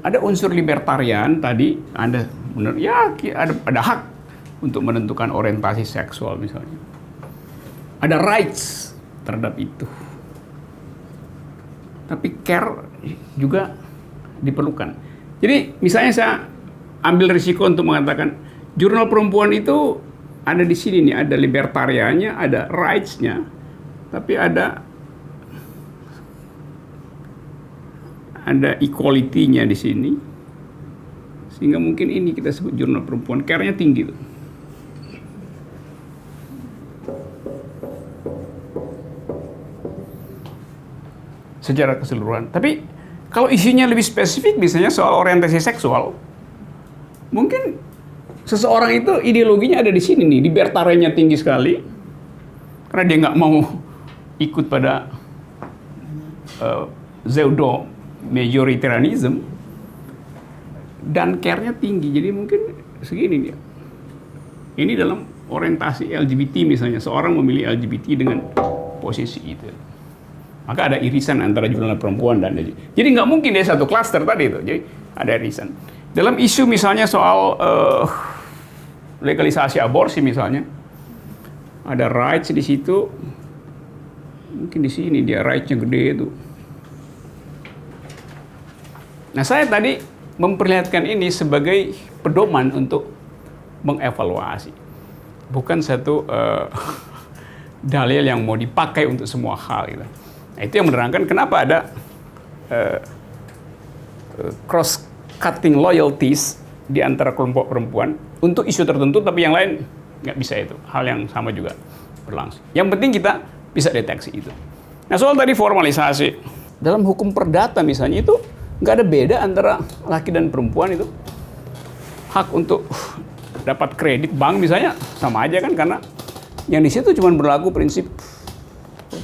Ada unsur libertarian tadi, Anda benar ya, ada hak untuk menentukan orientasi seksual misalnya. Ada rights terhadap itu. Tapi care juga diperlukan. Jadi misalnya saya ambil risiko untuk mengatakan jurnal perempuan itu ada di sini nih, ada libertariannya, ada rights-nya, tapi ada equality-nya di sini, sehingga mungkin ini kita sebut jurnal perempuan, care-nya tinggi tuh. Secara keseluruhan. Tapi kalau isinya lebih spesifik, misalnya soal orientasi seksual, mungkin seseorang itu ideologinya ada di sini nih, libertariannya tinggi sekali, karena dia nggak mau ikut pada pseudo majoritarianism, dan care-nya tinggi, jadi mungkin segini dia. Ini dalam orientasi LGBT misalnya, seorang memilih LGBT dengan posisi itu. Maka ada irisan antara jurnal perempuan dan jadi nggak mungkin dia satu klaster tadi itu. Jadi ada irisan. Dalam isu misalnya soal legalisasi aborsi misalnya, ada rights di situ. Mungkin di sini dia rights-nya gede itu. Nah, saya tadi memperlihatkan ini sebagai pedoman untuk mengevaluasi, bukan satu dalil yang mau dipakai untuk semua hal gitu. Nah, itu yang menerangkan kenapa ada cross-cutting loyalties di antara kelompok perempuan untuk isu tertentu, tapi yang lain nggak bisa itu. Hal yang sama juga berlangsung. Yang penting kita bisa deteksi itu. Nah, soal tadi formalisasi. Dalam hukum perdata misalnya itu nggak ada beda antara laki dan perempuan itu. Hak untuk dapat kredit bank misalnya sama aja kan, karena yang di situ cuma berlaku prinsip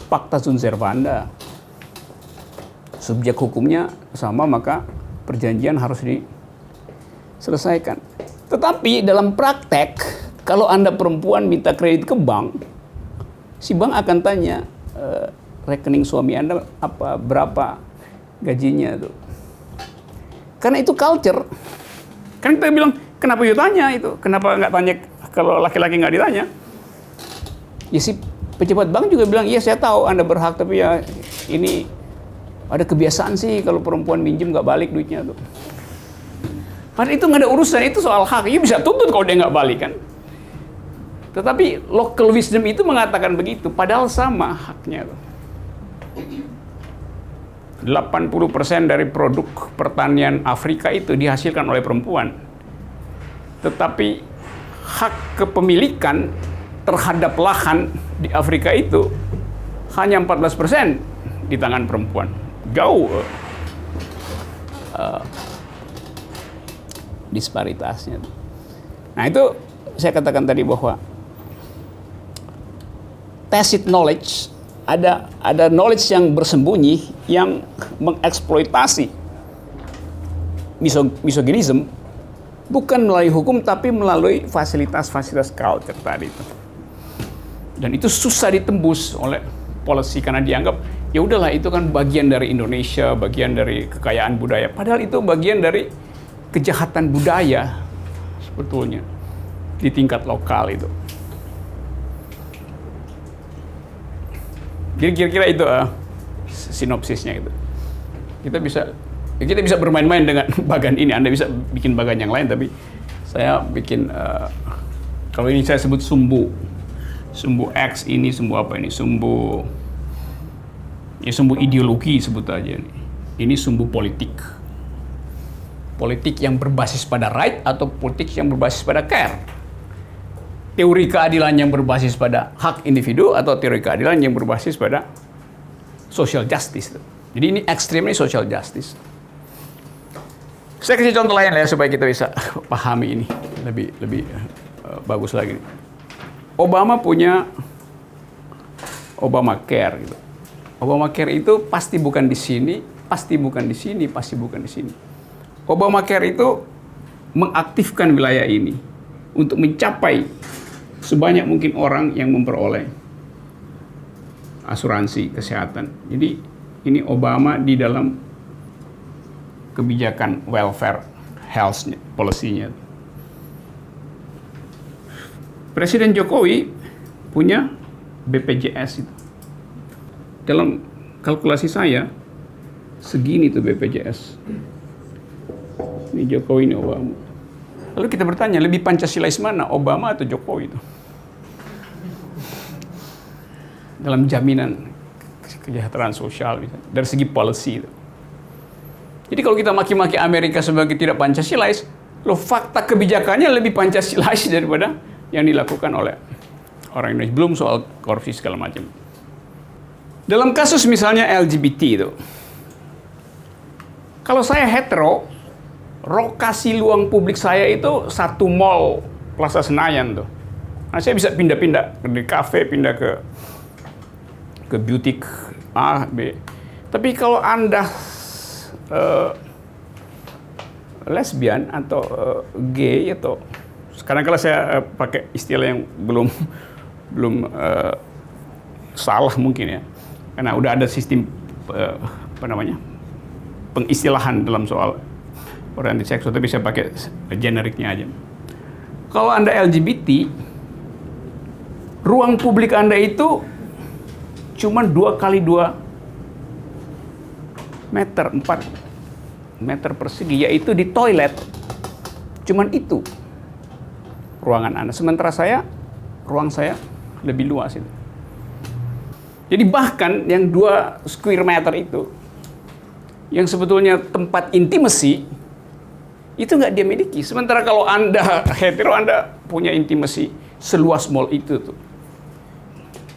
pacta sunt servanda. Subjek hukumnya sama, maka perjanjian harus diselesaikan. Tetapi dalam praktek, kalau Anda perempuan minta kredit ke bank, si bank akan tanya rekening suami Anda berapa gajinya tuh. Karena itu culture. Kan kita bilang, kenapa you tanya itu? Kenapa nggak tanya kalau laki-laki nggak ditanya? Ya si pejabat bank juga bilang, iya saya tahu Anda berhak, tapi ya ini ada kebiasaan sih kalau perempuan minjem nggak balik duitnya tuh. Padahal itu nggak ada urusan, itu soal hak. You bisa tuntut kalau dia nggak balik kan. Tetapi local wisdom itu mengatakan begitu, padahal sama haknya tuh. 80% dari produk pertanian Afrika itu dihasilkan oleh perempuan. Tetapi hak kepemilikan terhadap lahan di Afrika itu hanya 14% di tangan perempuan. Jauh disparitasnya. Nah, itu saya katakan tadi bahwa tacit knowledge, ada knowledge yang bersembunyi yang mengeksploitasi misoginism, bukan melalui hukum tapi melalui fasilitas-fasilitas culture tadi itu. Dan itu susah ditembus oleh policy karena dianggap ya udahlah itu kan bagian dari Indonesia, bagian dari kekayaan budaya. Padahal itu bagian dari kejahatan budaya sebetulnya di tingkat lokal itu. Jadi kira-kira itu sinopsisnya itu. Kita bisa bermain-main dengan bagan ini. Anda bisa bikin bagan yang lain, tapi saya bikin kalau ini saya sebut sumbu X, ini sumbu apa ini? Sumbu ideologi sebut aja nih. Ini sumbu politik. Politik yang berbasis pada right atau politik yang berbasis pada care. teori keadilan yang berbasis pada hak individu atau teori keadilan yang berbasis pada social justice. Jadi ini ekstrim, ini social justice. Saya kasih contoh lain ya supaya kita bisa pahami ini lebih bagus lagi. Obama punya Obamacare gitu. Obamacare itu pasti bukan di sini, pasti bukan di sini, pasti bukan di sini. Obamacare itu mengaktifkan wilayah ini untuk mencapai sebanyak mungkin orang yang memperoleh asuransi kesehatan. Jadi ini Obama di dalam kebijakan welfare health policy-nya. Presiden Jokowi punya BPJS itu. Dalam kalkulasi saya, segini tuh BPJS. Ini Jokowi, ini Obama. Lalu kita bertanya, lebih Pancasilais mana, Obama atau Jokowi itu? Dalam jaminan kesejahteraan sosial, dari segi policy itu. Jadi kalau kita maki-maki Amerika sebagai tidak Pancasilais, loh fakta kebijakannya lebih Pancasilais daripada yang dilakukan oleh orang Indonesia. Belum soal korupsi segala macam. Dalam kasus misalnya LGBT itu, kalau saya hetero, lokasi luang publik saya itu satu mall Plaza Senayan tuh. Nah, saya bisa pindah-pindah dari kafe, pindah ke butik A, B. Tapi kalau Anda lesbian atau gay atau sekarang kalau saya pakai istilah yang belum salah mungkin ya, karena udah ada sistem pengistilahan dalam soal orientasi seksual, tapi saya pakai generiknya aja. Kalau Anda LGBT, ruang publik Anda itu cuma 2x2 meter, 4 meter persegi, yaitu di toilet. Cuman itu ruangan Anda. Sementara ruang saya lebih luas itu. Jadi bahkan yang 2 square meter itu, yang sebetulnya tempat intimasi, itu nggak dia miliki. Sementara kalau Anda hetero, Anda punya intimasi seluas mall itu tuh.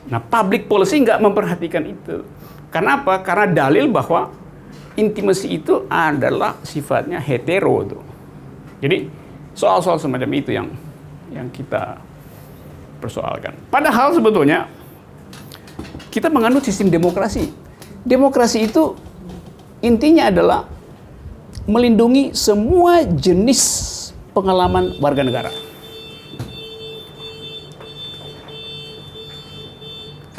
Nah, public policy nggak memperhatikan itu. Karena apa? Karena dalil bahwa intimasi itu adalah sifatnya hetero tuh. Jadi soal-soal semacam itu yang kita persoalkan. Padahal sebetulnya kita menganut sistem demokrasi. Demokrasi itu intinya adalah melindungi semua jenis pengalaman warga negara.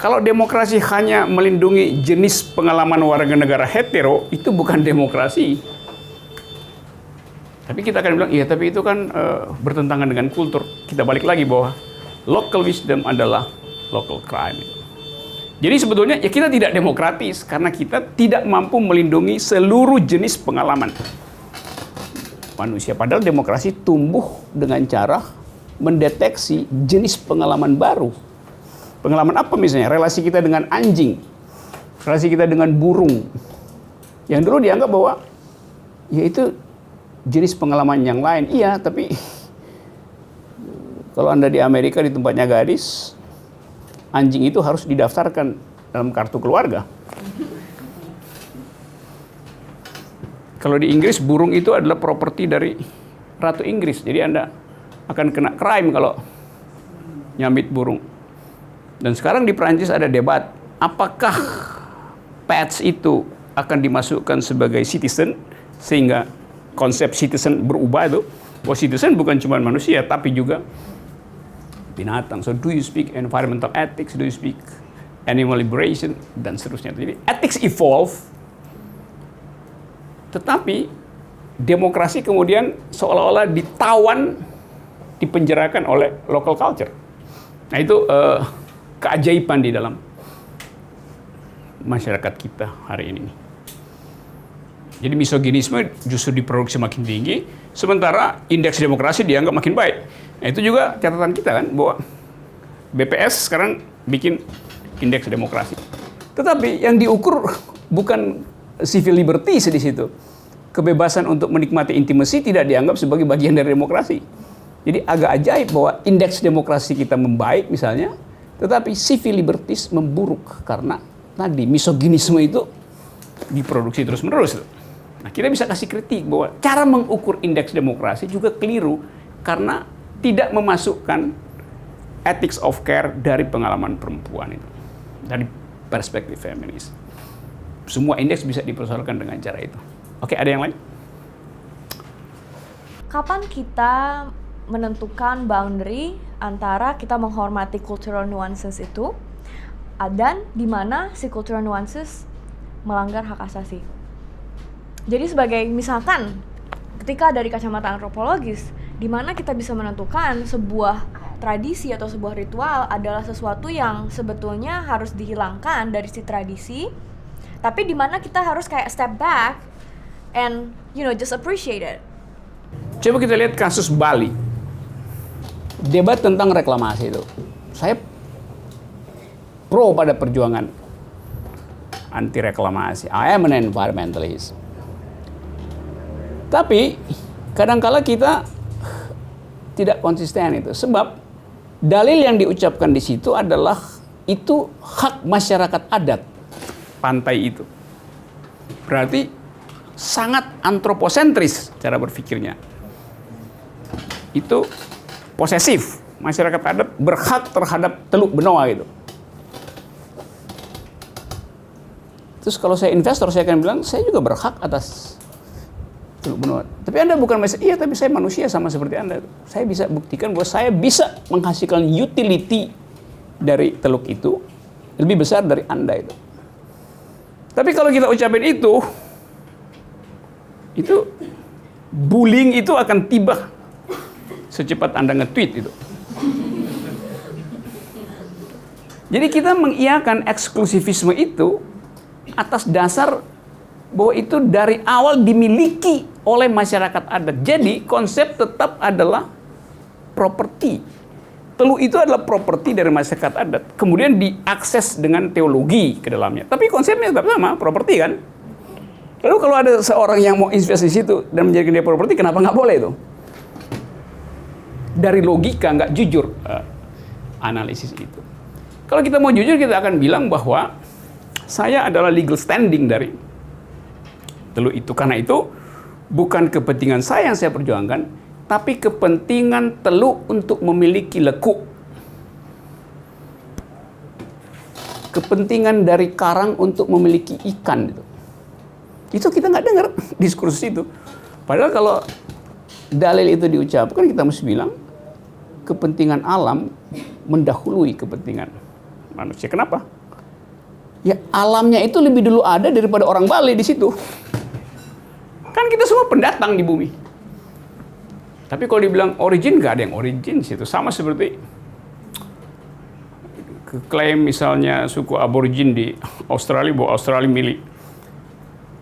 Kalau demokrasi hanya melindungi jenis pengalaman warga negara hetero, itu bukan demokrasi. Tapi kita akan bilang, iya tapi itu kan bertentangan dengan kultur. Kita balik lagi bahwa local wisdom adalah local crime. Jadi sebetulnya ya kita tidak demokratis karena kita tidak mampu melindungi seluruh jenis pengalaman manusia. Padahal demokrasi tumbuh dengan cara mendeteksi jenis pengalaman baru. Pengalaman apa misalnya? Relasi kita dengan anjing, relasi kita dengan burung. Yang dulu dianggap bahwa ya itu jenis pengalaman yang lain. Iya, tapi kalau Anda di Amerika di tempatnya gadis, anjing itu harus didaftarkan dalam kartu keluarga. Kalau di Inggris, burung itu adalah properti dari Ratu Inggris. Jadi Anda akan kena crime kalau nyambit burung. Dan sekarang di Perancis ada debat, apakah pets itu akan dimasukkan sebagai citizen, sehingga konsep citizen berubah itu. Bahwa citizen bukan cuma manusia, tapi juga binatang. So do you speak environmental ethics, do you speak animal liberation, dan seterusnya. Jadi ethics evolve, tetapi demokrasi kemudian seolah-olah ditawan, dipenjarakan oleh local culture. Nah itu keajaiban di dalam masyarakat kita hari ini. Jadi misoginisme justru diproduksi makin tinggi, sementara indeks demokrasi dianggap makin baik. Nah itu juga catatan kita kan, bahwa BPS sekarang bikin indeks demokrasi. Tetapi yang diukur bukan civil liberties di situ. Kebebasan untuk menikmati intimasi tidak dianggap sebagai bagian dari demokrasi. Jadi agak ajaib bahwa indeks demokrasi kita membaik misalnya, tetapi civil liberties memburuk karena tadi misoginisme itu diproduksi terus-menerus. Nah, kita bisa kasih kritik bahwa cara mengukur indeks demokrasi juga keliru karena tidak memasukkan ethics of care dari pengalaman perempuan itu, dari perspektif feminis. Semua indeks bisa dipersoalkan dengan cara itu. Oke, ada yang lain? Kapan kita menentukan boundary antara kita menghormati cultural nuances itu dan di mana si cultural nuances melanggar hak asasi? Jadi sebagai misalkan ketika dari kacamata antropologis, di mana kita bisa menentukan sebuah tradisi atau sebuah ritual adalah sesuatu yang sebetulnya harus dihilangkan dari si tradisi, tapi di mana kita harus kayak step back and just appreciate it. Coba kita lihat kasus Bali. Debat tentang reklamasi itu. Saya pro pada perjuangan anti reklamasi. I am an environmentalist. Tapi kadangkala kita tidak konsisten itu. Sebab dalil yang diucapkan di situ adalah itu hak masyarakat adat pantai itu. Berarti sangat antroposentris cara berpikirnya. Itu posesif. Masyarakat adat berhak terhadap Teluk Benoa itu. Terus kalau saya investor, saya akan bilang, saya juga berhak atas Teluk Benoa. Tapi Anda bukan manusia. Iya, tapi saya manusia sama seperti Anda. Saya bisa buktikan bahwa saya bisa menghasilkan utility dari teluk itu lebih besar dari Anda itu. Tapi kalau kita ucapin itu bullying itu akan tiba secepat Anda nge-tweet itu. Jadi kita mengiyakan eksklusivisme itu atas dasar bahwa itu dari awal dimiliki oleh masyarakat adat. Jadi konsep tetap adalah properti. Teluk itu adalah properti dari masyarakat adat. Kemudian diakses dengan teologi ke dalamnya. Tapi konsepnya tetap sama, properti kan? Lalu kalau ada seorang yang mau investasi di situ dan menjadikan dia properti, kenapa nggak boleh itu? Dari logika nggak jujur analisis itu. Kalau kita mau jujur, kita akan bilang bahwa saya adalah legal standing dari teluk itu. Karena itu bukan kepentingan saya yang saya perjuangkan, tapi kepentingan teluk untuk memiliki lekuk. Kepentingan dari karang untuk memiliki ikan. Itu kita nggak dengar diskursus itu. Padahal kalau dalil itu diucapkan, kita mesti bilang kepentingan alam mendahului kepentingan manusia. Kenapa? Ya alamnya itu lebih dulu ada daripada orang Bali di situ. Kan kita semua pendatang di bumi. Tapi kalau dibilang origin, nggak ada yang origin situ. Sama seperti klaim misalnya suku aborigin di Australia bahwa Australia milik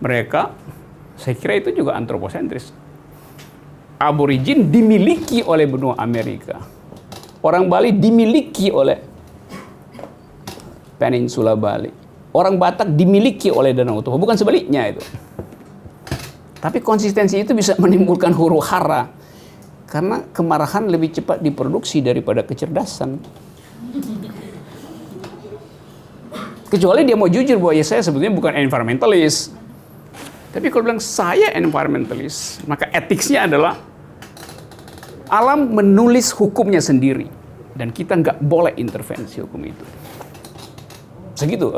mereka. Saya kira itu juga antroposentris. Aborigin dimiliki oleh benua Amerika. Orang Bali dimiliki oleh peninsula Bali. Orang Batak dimiliki oleh Danau Toba, bukan sebaliknya itu. Tapi konsistensi itu bisa menimbulkan huru-hara karena kemarahan lebih cepat diproduksi daripada kecerdasan. Kecuali dia mau jujur bahwa ya saya sebetulnya bukan environmentalist. Tapi kalau bilang saya environmentalist, maka etiknya adalah alam menulis hukumnya sendiri dan kita nggak boleh intervensi hukum itu. Segitu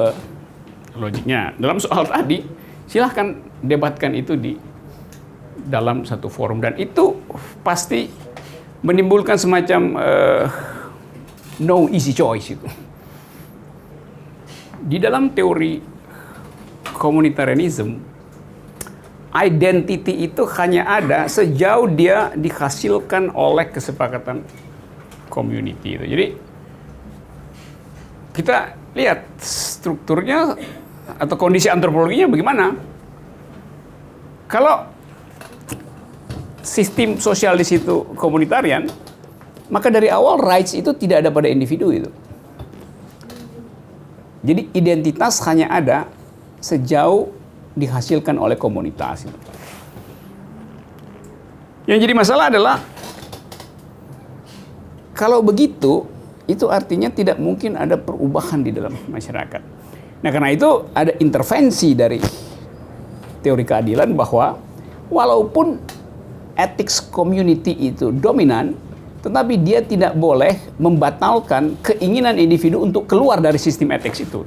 logiknya. Dalam soal tadi, silahkan debatkan itu di dalam satu forum. Dan itu pasti menimbulkan semacam no easy choice itu. Di dalam teori komunitarianism, identity itu hanya ada sejauh dia dihasilkan oleh kesepakatan community itu. Jadi kita lihat strukturnya atau kondisi antropologinya bagaimana. Kalau sistem sosial di situ komunitarian, maka dari awal rights itu tidak ada pada individu itu. Jadi identitas hanya ada sejauh dihasilkan oleh komunitas itu. Yang jadi masalah adalah kalau begitu, itu artinya tidak mungkin ada perubahan di dalam masyarakat. Nah, karena itu ada intervensi dari teori keadilan bahwa walaupun ethics community itu dominan, tetapi dia tidak boleh membatalkan keinginan individu untuk keluar dari sistem ethics itu.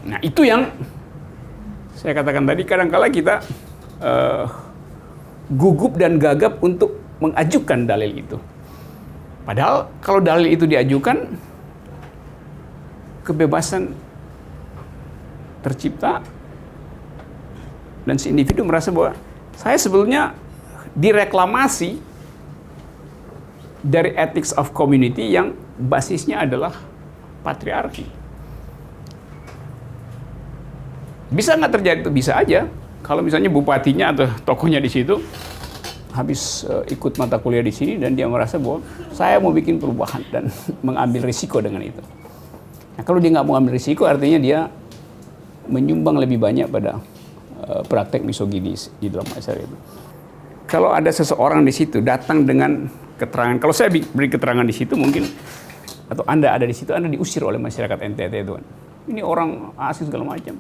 Nah, itu yang saya katakan tadi, kadang-kala kita gugup dan gagap untuk mengajukan dalil itu. Padahal kalau dalil itu diajukan, kebebasan tercipta dan si individu merasa bahwa saya sebetulnya direklamasi dari ethics of community yang basisnya adalah patriarki. Bisa nggak terjadi? Itu bisa aja. Kalau misalnya bupatinya atau tokohnya di situ habis ikut mata kuliah di sini dan dia merasa bahwa saya mau bikin perubahan dan mengambil risiko dengan itu. Nah, kalau dia nggak mau ambil risiko, artinya dia menyumbang lebih banyak pada praktek misoginis di dalam masyarakat itu. Kalau ada seseorang di situ datang dengan keterangan, kalau saya beri keterangan di situ mungkin, atau Anda ada di situ, Anda diusir oleh masyarakat NTT itu kan. Ini orang asing segala macam.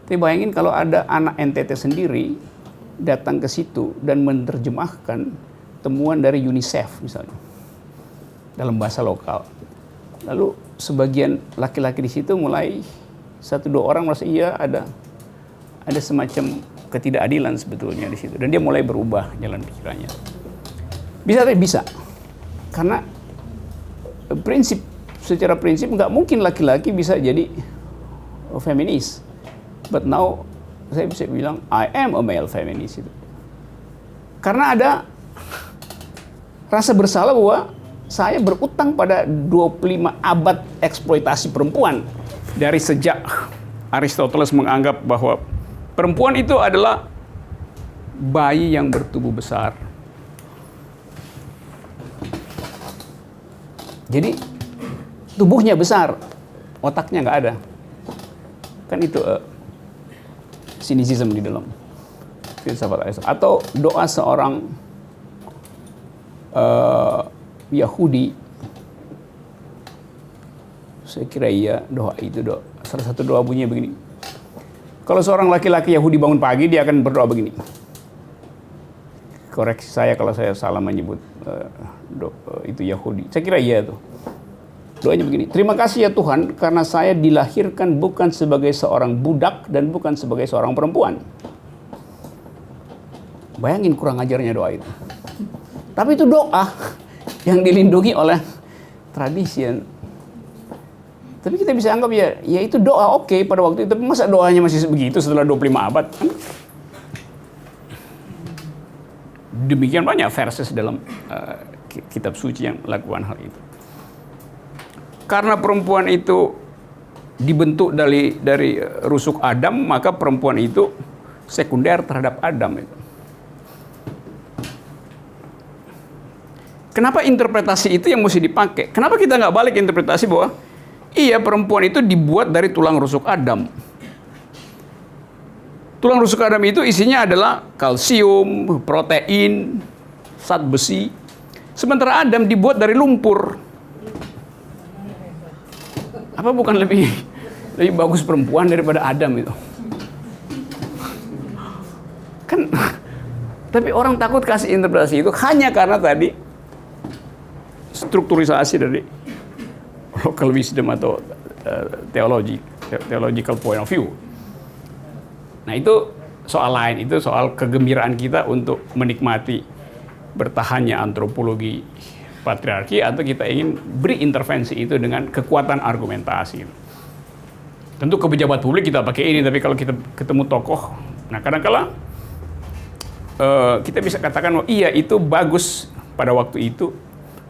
Tapi bayangin kalau ada anak NTT sendiri datang ke situ dan menerjemahkan temuan dari UNICEF misalnya dalam bahasa lokal. Lalu sebagian laki-laki di situ mulai 1-2 orang merasa iya ada semacam ketidakadilan sebetulnya di situ dan dia mulai berubah jalan pikirannya. Bisa. Karena secara prinsip nggak mungkin laki-laki bisa jadi feminis. But now saya bisa bilang I am a male feminist itu. Karena ada rasa bersalah bahwa saya berutang pada 25 abad eksploitasi perempuan. Dari sejak Aristoteles menganggap bahwa perempuan itu adalah bayi yang bertubuh besar. Jadi tubuhnya besar, otaknya nggak ada. Kan itu sinisisme di dalam filsafat Aristoteles. Atau doa seorang Yahudi, saya kira iya, salah satu doa bunyinya begini. Kalau seorang laki-laki Yahudi bangun pagi, dia akan berdoa begini. Koreksi saya kalau saya salah menyebut itu Yahudi. Saya kira iya tuh. Doanya begini, terima kasih ya Tuhan karena saya dilahirkan bukan sebagai seorang budak dan bukan sebagai seorang perempuan. Bayangin kurang ajarnya doa itu. Tapi itu doa yang dilindungi oleh tradisi. Tapi kita bisa anggap ya itu doa oke pada waktu itu. Tapi masa doanya masih begitu setelah 25 abad? Demikian banyak verses dalam kitab suci yang melakukan hal itu. Karena perempuan itu dibentuk dari rusuk Adam, maka perempuan itu sekunder terhadap Adam itu. Kenapa interpretasi itu yang mesti dipakai? Kenapa kita nggak balik interpretasi bahwa iya perempuan itu dibuat dari tulang rusuk Adam. Tulang rusuk Adam itu isinya adalah kalsium, protein, zat besi. Sementara Adam dibuat dari lumpur. Apa bukan lebih bagus perempuan daripada Adam itu? Kan, tapi orang takut kasih interpretasi itu hanya karena tadi strukturisasi dari local wisdom atau theological point of view. Nah itu soal lain, itu soal kegembiraan kita untuk menikmati bertahannya antropologi patriarki atau kita ingin beri intervensi itu dengan kekuatan argumentasi. Tentu ke pejabat publik kita pakai ini, tapi kalau kita ketemu tokoh, nah kadang-kala kita bisa katakan oh, iya itu bagus pada waktu itu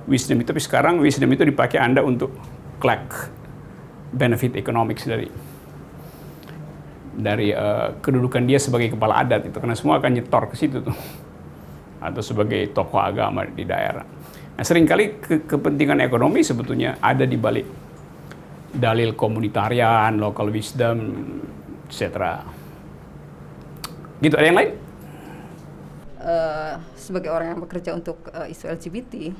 wisdom itu, tapi sekarang wisdom itu dipakai Anda untuk collect benefit economics dari kedudukan dia sebagai kepala adat itu, karena semua akan nyetor ke situ tuh, atau sebagai tokoh agama di daerah. Nah, seringkali kepentingan ekonomi sebetulnya ada di balik dalil komunitarian, local wisdom, etc. Gitu, ada yang lain? Sebagai orang yang bekerja untuk isu LGBT,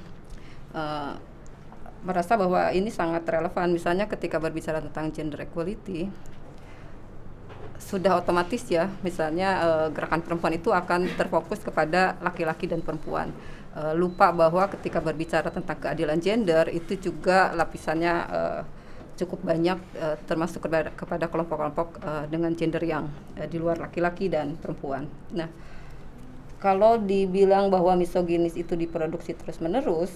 merasa bahwa ini sangat relevan. Misalnya ketika berbicara tentang gender equality, sudah otomatis ya, misalnya gerakan perempuan itu akan terfokus kepada laki-laki dan perempuan. Lupa bahwa ketika berbicara tentang keadilan gender itu juga lapisannya cukup banyak, termasuk kepada kelompok-kelompok dengan gender yang di luar laki-laki dan perempuan. Nah, kalau dibilang bahwa misoginis itu diproduksi terus-menerus,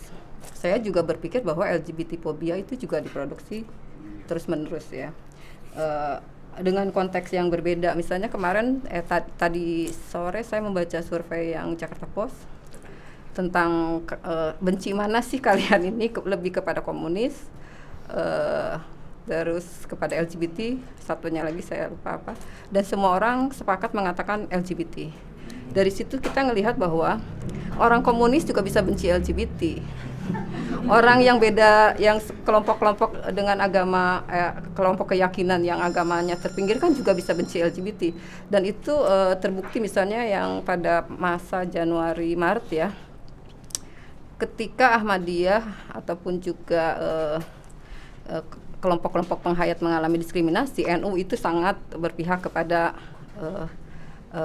saya juga berpikir bahwa LGBT fobia itu juga diproduksi terus-menerus ya. Dengan konteks yang berbeda. Misalnya kemarin tadi sore saya membaca survei yang Jakarta Post tentang benci mana sih kalian ini, lebih kepada komunis, terus kepada LGBT, satunya lagi saya lupa apa, dan semua orang sepakat mengatakan LGBT. Dari situ kita ngelihat bahwa orang komunis juga bisa benci LGBT. Orang yang beda, yang kelompok-kelompok dengan agama, kelompok keyakinan yang agamanya terpinggirkan juga bisa benci LGBT. Dan itu terbukti misalnya yang pada masa Januari-Maret ya, ketika Ahmadiyah ataupun juga kelompok-kelompok penghayat mengalami diskriminasi, NU itu sangat berpihak kepada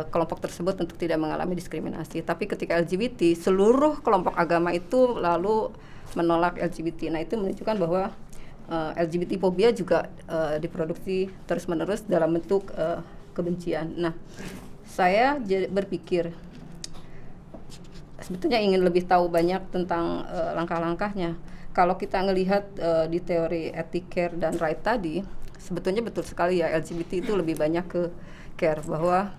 kelompok tersebut untuk tidak mengalami diskriminasi. Tapi ketika LGBT, seluruh kelompok agama itu lalu menolak LGBT. Nah, itu menunjukkan bahwa LGBT fobia juga diproduksi terus-menerus dalam bentuk kebencian. Nah, saya berpikir sebetulnya ingin lebih tahu banyak tentang langkah-langkahnya. Kalau kita ngelihat di teori ethic care dan right tadi, sebetulnya betul sekali ya, LGBT itu lebih banyak ke care, bahwa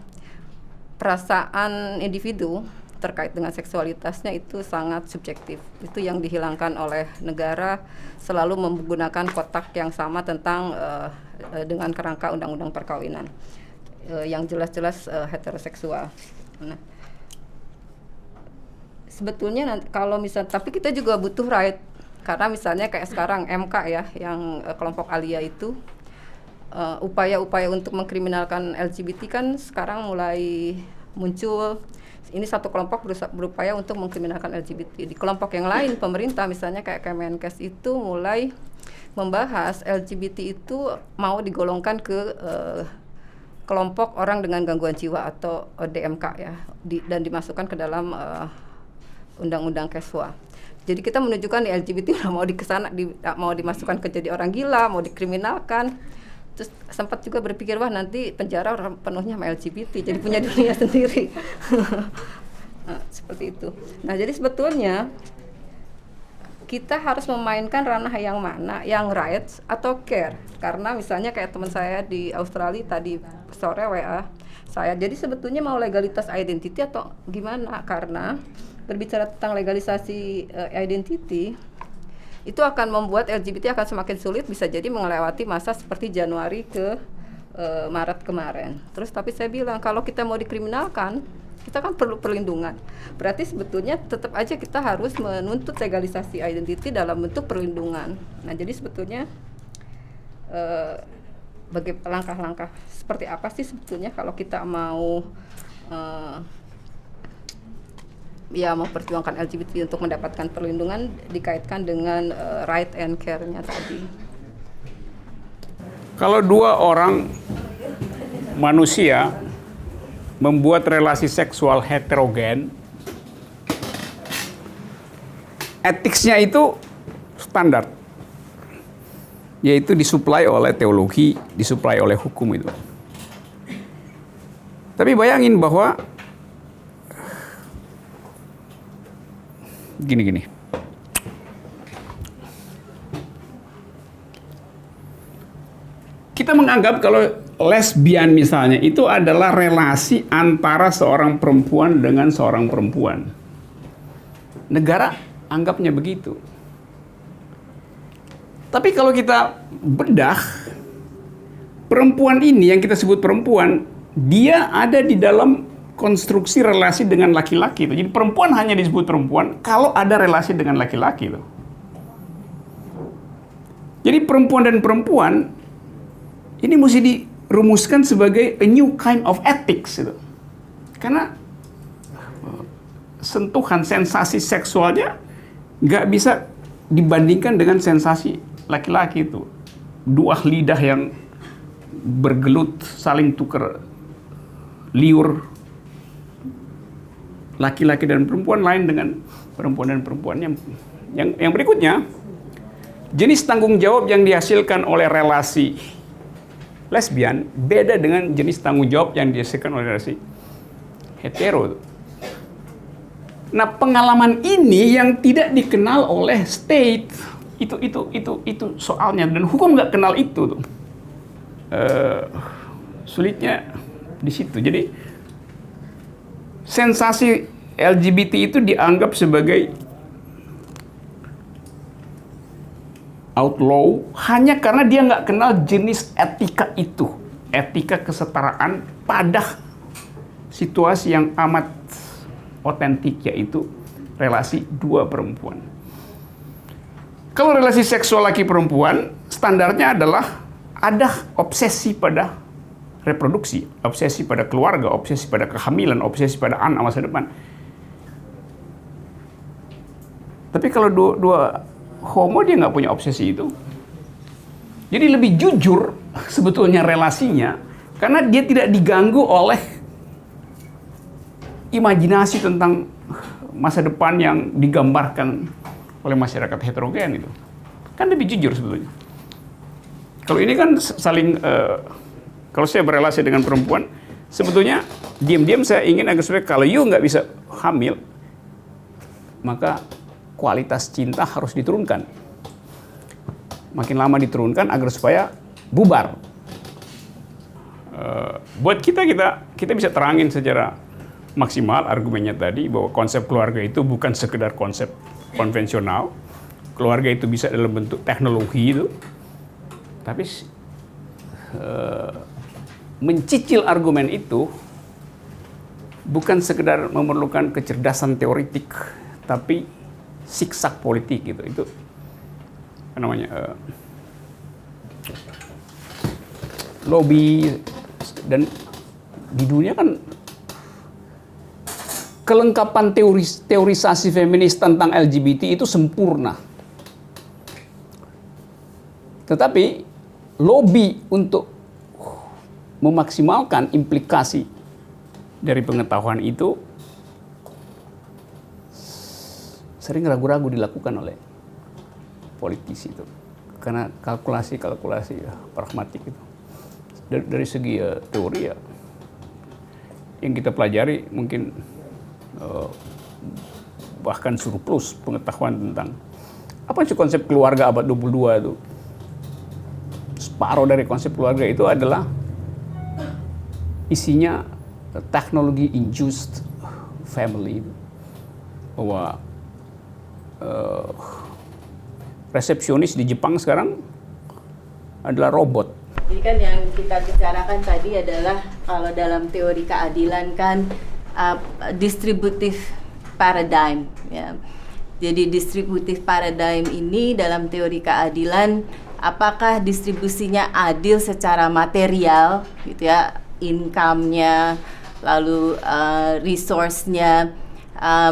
perasaan individu terkait dengan seksualitasnya itu sangat subjektif. Itu yang dihilangkan oleh negara, selalu menggunakan kotak yang sama tentang dengan kerangka undang-undang perkawinan yang jelas-jelas heteroseksual. Nah, sebetulnya kalau misalnya, tapi kita juga butuh right, karena misalnya kayak sekarang MK ya, yang kelompok Alia itu, upaya-upaya untuk mengkriminalkan LGBT kan sekarang mulai muncul. Ini satu kelompok berupaya untuk mengkriminalkan LGBT. Di kelompok yang lain, pemerintah misalnya kayak Kemenkes itu mulai membahas LGBT itu mau digolongkan ke kelompok orang dengan gangguan jiwa atau DMK ya, dan dimasukkan ke dalam undang-undang Keswa. Jadi kita menunjukkan di LGBT mau dimasukkan ke jadi orang gila, mau dikriminalkan. Terus sempat juga berpikir, wah nanti penjara orang penuhnya sama LGBT, jadi punya dunia sendiri. Nah, seperti itu. Nah, jadi sebetulnya kita harus memainkan ranah yang mana, yang rights atau care. Karena misalnya kayak teman saya di Australia tadi sore WA saya, jadi sebetulnya mau legalitas identity atau gimana? Karena berbicara tentang legalisasi identity, itu akan membuat LGBT akan semakin sulit, bisa jadi melewati masa seperti Januari ke Maret kemarin. Terus tapi saya bilang, kalau kita mau dikriminalkan, kita kan perlu perlindungan. Berarti sebetulnya tetap aja kita harus menuntut legalisasi identity dalam bentuk perlindungan. Nah, jadi sebetulnya bagi langkah-langkah seperti apa sih sebetulnya kalau kita mau memperjuangkan LGBT untuk mendapatkan perlindungan, dikaitkan dengan right and care-nya tadi. Kalau dua orang manusia membuat relasi seksual heterogen, etiknya itu standar, yaitu disuplai oleh teologi, disuplai oleh hukum itu. Tapi bayangin bahwa gini. Kita menganggap kalau lesbian misalnya itu adalah relasi antara seorang perempuan dengan seorang perempuan. Negara anggapnya begitu. Tapi kalau kita bedah, perempuan ini yang kita sebut perempuan, dia ada di dalam konstruksi relasi dengan laki-laki. Jadi perempuan hanya disebut perempuan kalau ada relasi dengan laki-laki. Jadi perempuan dan perempuan ini mesti dirumuskan sebagai a new kind of ethics. Karena sentuhan sensasi seksualnya nggak bisa dibandingkan dengan sensasi laki-laki itu. Dua lidah yang bergelut, saling tukar liur. Laki-laki dan perempuan lain dengan perempuan dan perempuan. Yang berikutnya, jenis tanggung jawab yang dihasilkan oleh relasi lesbian beda dengan jenis tanggung jawab yang dihasilkan oleh relasi hetero. Nah, pengalaman ini yang tidak dikenal oleh state, itu soalnya, dan hukum nggak kenal itu tuh. Sulitnya di situ. Jadi sensasi LGBT itu dianggap sebagai outlaw hanya karena dia nggak kenal jenis etika itu, etika kesetaraan pada situasi yang amat otentik, yaitu relasi dua perempuan. Kalau relasi seksual laki perempuan, standarnya adalah ada obsesi pada reproduksi, obsesi pada keluarga, obsesi pada kehamilan, obsesi pada anak masa depan. Tapi kalau dua homo, dia nggak punya obsesi itu. Jadi lebih jujur sebetulnya relasinya, karena dia tidak diganggu oleh imajinasi tentang masa depan yang digambarkan oleh masyarakat heterogen itu. Kan lebih jujur sebetulnya. Kalau ini kan saling, kalau saya berelasi dengan perempuan, sebetulnya diam-diam saya ingin agar supaya kalau you nggak bisa hamil, maka kualitas cinta harus diturunkan. Makin lama diturunkan agar supaya bubar. Buat kita bisa terangin secara maksimal argumennya tadi bahwa konsep keluarga itu bukan sekedar konsep konvensional. Keluarga itu bisa dalam bentuk teknologi itu. Tapi mencicil argumen itu bukan sekedar memerlukan kecerdasan teoritik, tapi siksak politik gitu. Itu apa namanya, lobby, dan di dunia kan kelengkapan teorisasi feminis tentang LGBT itu sempurna. Tetapi lobby untuk memaksimalkan implikasi dari pengetahuan itu sering ragu-ragu dilakukan oleh politisi itu, karena kalkulasi pragmatik itu. Dari segi teori ya, yang kita pelajari mungkin bahkan surplus pengetahuan tentang apa sih konsep keluarga abad 22 itu. Separuh dari konsep keluarga itu adalah isinya teknologi induced family, bahwa resepsionis di Jepang sekarang adalah robot. Jadi kan yang kita bicarakan tadi adalah kalau dalam teori keadilan kan distributive paradigm, ya. Jadi distributive paradigm ini dalam teori keadilan, apakah distribusinya adil secara material gitu ya, income-nya, lalu resource-nya,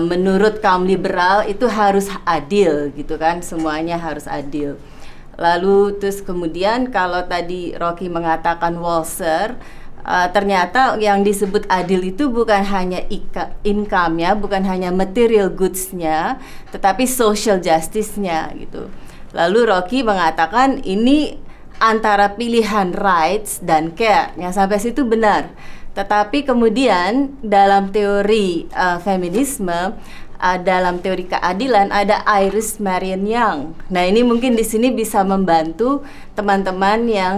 menurut kaum liberal itu harus adil gitu kan, semuanya harus adil. Lalu terus kemudian kalau tadi Rocky mengatakan Walser, ternyata yang disebut adil itu bukan hanya income-nya, bukan hanya material goods-nya, tetapi social justice-nya gitu. Lalu Rocky mengatakan ini antara pilihan rights dan care, yang sampai situ benar. Tetapi kemudian dalam teori feminisme, dalam teori keadilan ada Iris Marion Young. Nah ini mungkin di sini bisa membantu teman-teman yang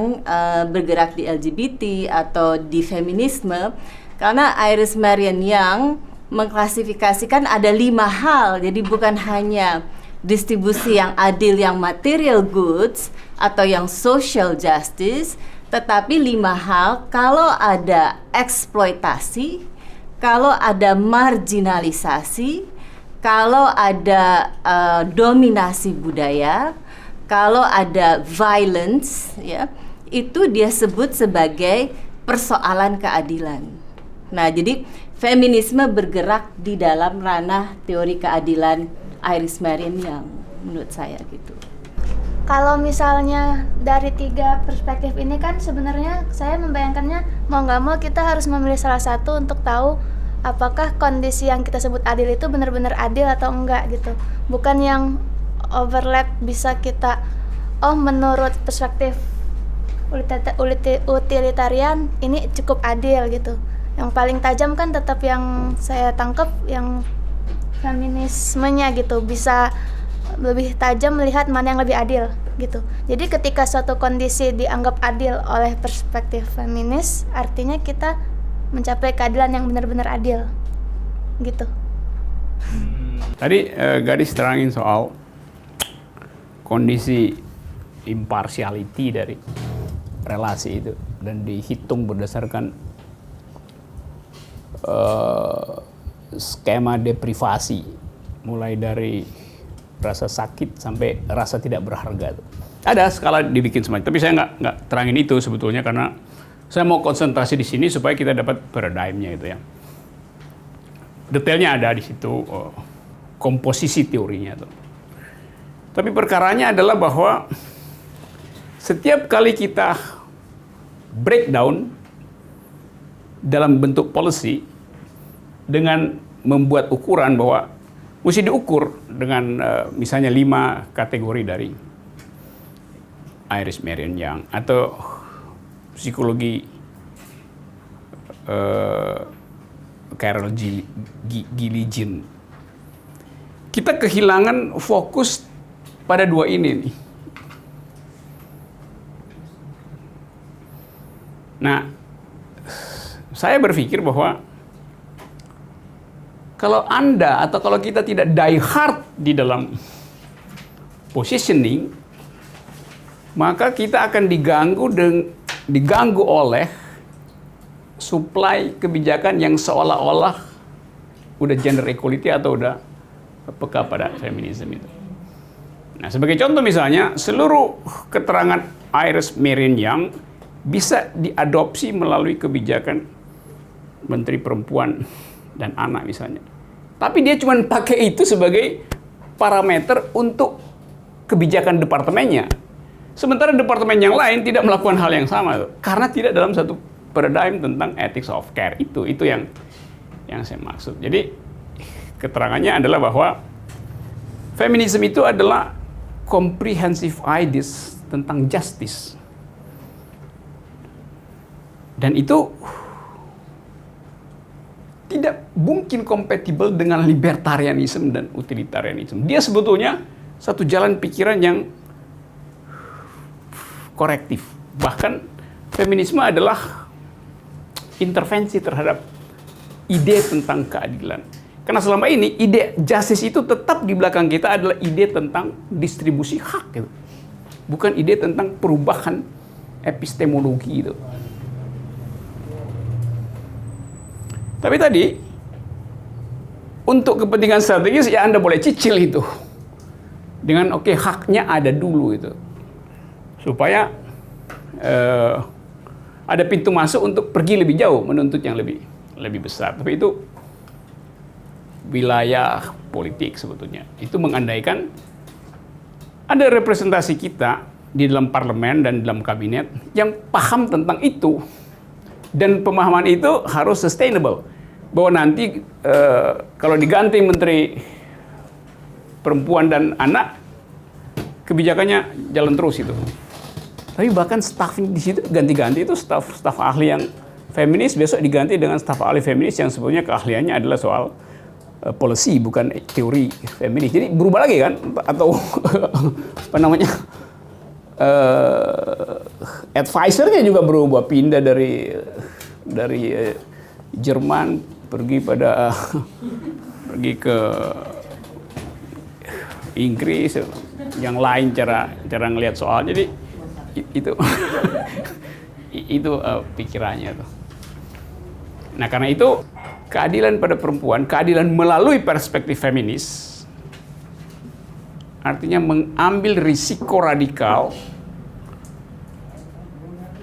bergerak di LGBT atau di feminisme, karena Iris Marion Young mengklasifikasikan ada 5 hal. Jadi bukan hanya distribusi yang adil yang material goods atau yang social justice, tetapi 5 hal kalau ada eksploitasi, kalau ada marginalisasi, kalau ada dominasi budaya, kalau ada violence, ya, itu dia sebut sebagai persoalan keadilan. Nah, jadi feminisme bergerak di dalam ranah teori keadilan Iris Marion Young. menurut saya gitu. Kalau misalnya dari 3 perspektif ini kan sebenarnya saya membayangkannya mau nggak mau kita harus memilih salah satu untuk tahu apakah kondisi yang kita sebut adil itu benar-benar adil atau enggak gitu. Bukan yang overlap bisa kita, oh menurut perspektif utilitarian ini cukup adil gitu. Yang paling tajam kan tetap yang saya tangkap yang feminismenya gitu, bisa lebih tajam melihat mana yang lebih adil gitu. Jadi ketika suatu kondisi dianggap adil oleh perspektif feminis, artinya kita mencapai keadilan yang benar-benar adil gitu. Tadi Gadis terangin soal kondisi impartiality dari relasi itu dan dihitung berdasarkan skema deprivasi, mulai dari rasa sakit sampai rasa tidak berharga. Ada skala dibikin semacam, tapi saya nggak terangin itu sebetulnya karena saya mau konsentrasi di sini supaya kita dapat paradigmnya itu ya. Detailnya ada di situ, komposisi teorinya itu. Tapi perkaranya adalah bahwa setiap kali kita breakdown dalam bentuk policy dengan membuat ukuran bahwa mesti diukur dengan misalnya 5 kategori dari Iris Marion Young atau psikologi Carol Gilligan. Kita kehilangan fokus pada 2 ini nih. Nah, saya berpikir bahwa kalau Anda atau kalau kita tidak die hard di dalam positioning, maka kita akan diganggu oleh supply kebijakan yang seolah-olah udah gender equality atau udah peka pada feminisme itu. Nah, sebagai contoh misalnya, seluruh keterangan Iris Marion Young bisa diadopsi melalui kebijakan Menteri Perempuan dan Anak misalnya. Tapi dia cuma pakai itu sebagai parameter untuk kebijakan departemennya. Sementara departemen yang lain tidak melakukan hal yang sama karena tidak dalam satu paradigm tentang ethics of care itu yang saya maksud. Jadi keterangannya adalah bahwa feminisme itu adalah comprehensive ideas tentang justice. Dan itu tidak mungkin kompatibel dengan libertarianisme dan utilitarianisme. Dia sebetulnya satu jalan pikiran yang korektif. Bahkan feminisme adalah intervensi terhadap ide tentang keadilan. Karena selama ini ide justice itu tetap di belakang kita adalah ide tentang distribusi hak gitu. Bukan ide tentang perubahan epistemologi itu. Tapi tadi untuk kepentingan strategis ya Anda boleh cicil itu. Dengan haknya ada dulu itu. Supaya ada pintu masuk untuk pergi lebih jauh, menuntut yang lebih besar. Tapi itu wilayah politik sebetulnya. Itu mengandaikan ada representasi kita di dalam parlemen dan dalam kabinet yang paham tentang itu. Dan pemahaman itu harus sustainable. Bahwa nanti kalau diganti Menteri Perempuan dan Anak, kebijakannya jalan terus itu. Tapi bahkan staf di situ ganti-ganti itu staf ahli yang feminis besok diganti dengan staf ahli feminis yang sebetulnya keahliannya adalah soal policy bukan teori feminis. Jadi berubah lagi kan atau apa namanya advisernya juga berubah, pindah dari Jerman pergi ke Inggris, yang lain cara ngelihat soal. Jadi itu pikirannya tuh. Nah, karena itu keadilan pada perempuan, keadilan melalui perspektif feminis artinya mengambil risiko radikal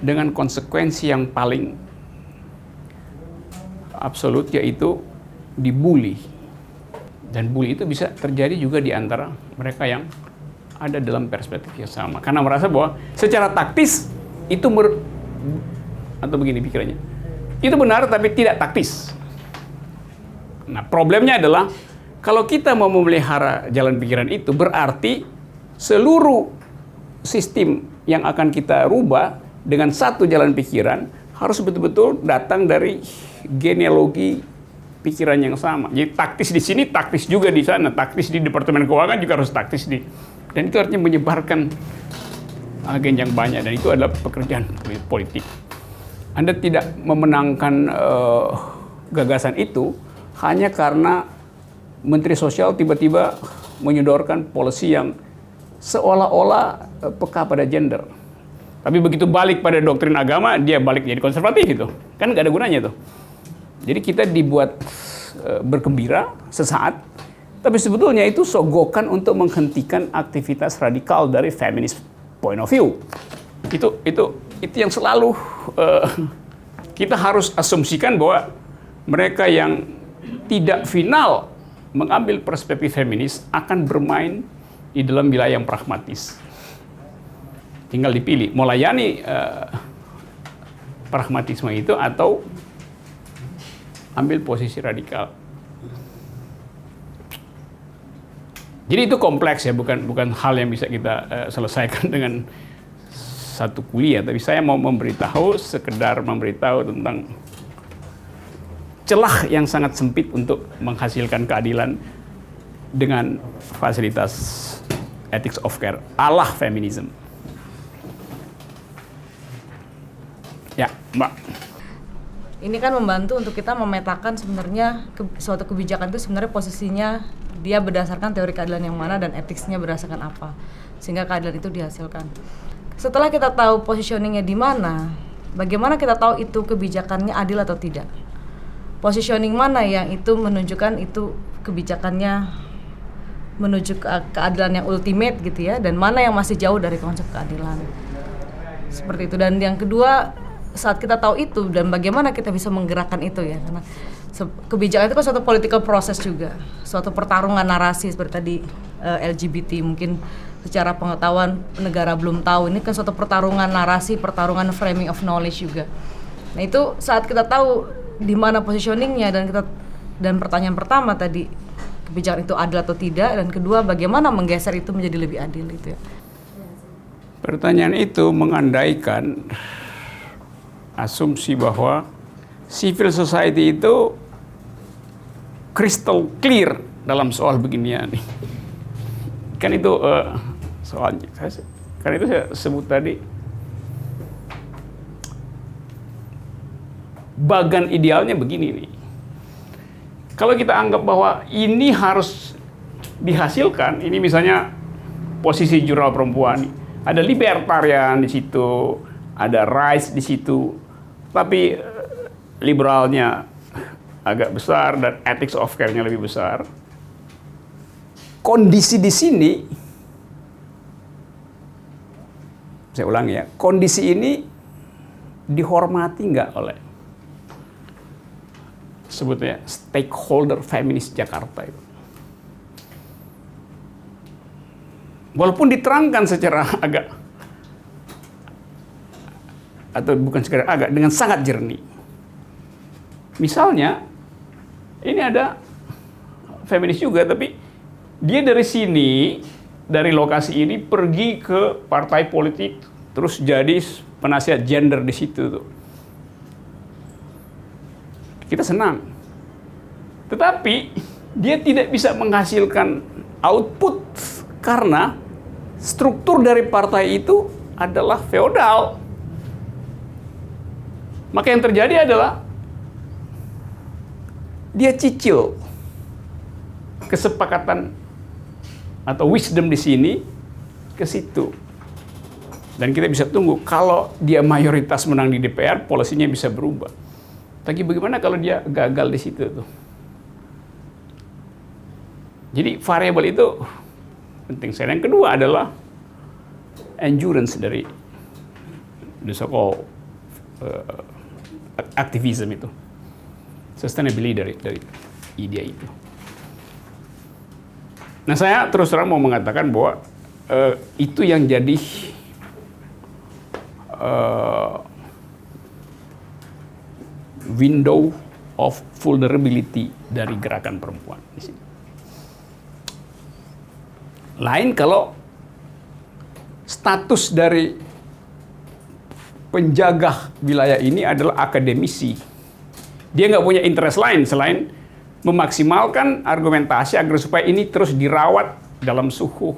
dengan konsekuensi yang paling absolut, yaitu dibully. Dan bully itu bisa terjadi juga di antara mereka yang ada dalam perspektif yang sama. Karena merasa bahwa secara taktis itu atau begini pikirannya, itu benar tapi tidak taktis. Nah, problemnya adalah kalau kita mau memelihara jalan pikiran itu, berarti seluruh sistem yang akan kita rubah dengan satu jalan pikiran harus betul-betul datang dari genealogi pikiran yang sama. Jadi taktis di sini, taktis juga di sana, taktis di Departemen Keuangan juga harus taktis di, dan itu artinya menyebarkan agen yang banyak, dan itu adalah pekerjaan politik. Anda tidak memenangkan gagasan itu hanya karena Menteri Sosial tiba-tiba menyodorkan policy yang seolah-olah peka pada gender. Tapi begitu balik pada doktrin agama, dia balik jadi konservatif itu. Kan nggak ada gunanya tuh. Jadi kita dibuat bergembira sesaat, tapi sebetulnya itu sogokan untuk menghentikan aktivitas radikal dari feminist point of view. Itu yang selalu kita harus asumsikan bahwa mereka yang tidak final mengambil perspektif feminis akan bermain di dalam wilayah yang pragmatis. Tinggal dipilih, mau layani pragmatisme itu atau ambil posisi radikal. Jadi itu kompleks ya, bukan hal yang bisa kita selesaikan dengan satu kuliah. Tapi saya mau sekedar memberitahu tentang celah yang sangat sempit untuk menghasilkan keadilan dengan fasilitas ethics of care ala feminisme. Ya, Mbak. Ini kan membantu untuk kita memetakan sebenarnya suatu kebijakan itu sebenarnya posisinya dia berdasarkan teori keadilan yang mana dan etiknya berdasarkan apa, sehingga keadilan itu dihasilkan. Setelah kita tahu positioningnya di mana, bagaimana kita tahu itu kebijakannya adil atau tidak? Positioning mana yang itu menunjukkan itu kebijakannya menuju ke keadilan yang ultimate gitu ya, dan mana yang masih jauh dari konsep keadilan. Seperti itu. Dan yang kedua, saat kita tahu itu dan bagaimana kita bisa menggerakkan itu ya, karena kebijakan itu kan suatu political process juga, suatu pertarungan narasi seperti tadi LGBT mungkin secara pengetahuan negara belum tahu, ini kan suatu pertarungan narasi, pertarungan framing of knowledge juga. Nah itu saat kita tahu di mana positioningnya dan pertanyaan pertama tadi kebijakan itu adil atau tidak, dan kedua bagaimana menggeser itu menjadi lebih adil itu ya. Pertanyaan itu mengandaikan asumsi bahwa civil society itu crystal clear dalam soal beginian. Kan itu soalnya. Karena itu saya sebut tadi bagan idealnya begini nih. Kalau kita anggap bahwa ini harus dihasilkan, ini misalnya posisi jurnal perempuan, ada libertarian di situ, ada rights di situ, tapi liberalnya agak besar dan ethics of care-nya lebih besar. Kondisi di sini, saya ulangi ya, kondisi ini dihormati nggak oleh sebutnya stakeholder feminis Jakarta itu. Walaupun diterangkan secara agak, atau bukan sekedar agak, dengan sangat jernih. Misalnya, ini ada feminis juga, tapi dia dari sini, dari lokasi ini pergi ke partai politik, terus jadi penasihat gender di situ tuh. Kita senang. Tetapi dia tidak bisa menghasilkan output karena struktur dari partai itu adalah feodal. Maka yang terjadi adalah dia cicil kesepakatan atau wisdom di sini ke situ. Dan kita bisa tunggu kalau dia mayoritas menang di DPR, polisinya bisa berubah. Tapi bagaimana kalau dia gagal di situ tuh? Jadi variabel itu penting. Yang kedua adalah endurance dari the so-called aktivisme itu, sustainability dari ide itu. Nah, saya terus terang mau mengatakan bahwa itu yang jadi window of vulnerability dari gerakan perempuan di sini. Lain kalau status dari penjaga wilayah ini adalah akademisi. Dia nggak punya interest lain selain memaksimalkan argumentasi agar supaya ini terus dirawat dalam suhu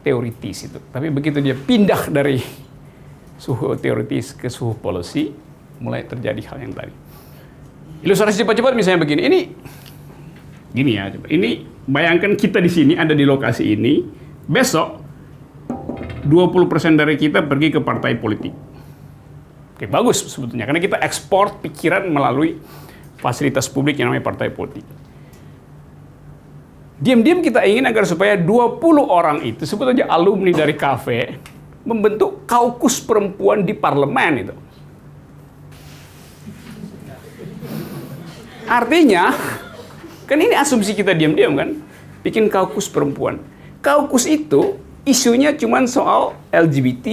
teoritis itu. Tapi begitu dia pindah dari suhu teoritis ke suhu policy, mulai terjadi hal yang tadi. Ilustrasi cepat-cepat misalnya begini. Ini gini ya, coba. Ini bayangkan kita di sini ada di lokasi ini, besok 20% dari kita pergi ke partai politik. Oke, bagus sebetulnya karena kita ekspor pikiran melalui fasilitas publik yang namanya partai politik. Diam-diam kita ingin agar supaya 20 orang itu sebetulnya alumni dari kafe membentuk kaukus perempuan di parlemen itu. Artinya, kan ini asumsi kita diam-diam kan, bikin kaukus perempuan. Kaukus itu isunya cuma soal LGBT,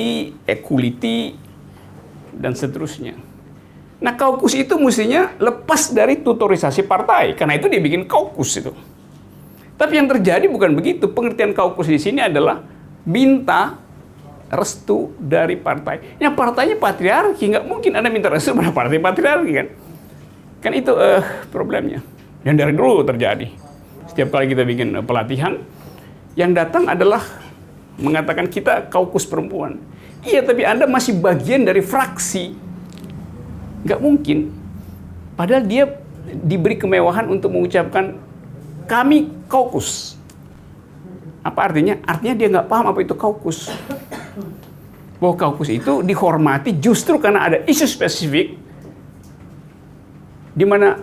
equality, dan seterusnya. Nah, kaukus itu mestinya lepas dari tutorisasi partai, karena itu dia bikin kaukus itu. Tapi yang terjadi bukan begitu. Pengertian kaukus di sini adalah minta restu dari partai. Ya partainya patriarki, nggak mungkin Anda minta restu pada partai patriarki kan? Kan itu problemnya. Yang dari dulu terjadi. Setiap kali kita bikin pelatihan, yang datang adalah mengatakan kita kaukus perempuan. Iya, tapi Anda masih bagian dari fraksi. Nggak mungkin. Padahal dia diberi kemewahan untuk mengucapkan kami kaukus. Apa artinya? Artinya dia nggak paham apa itu kaukus. Bahwa kaukus itu dihormati justru karena ada isu spesifik di mana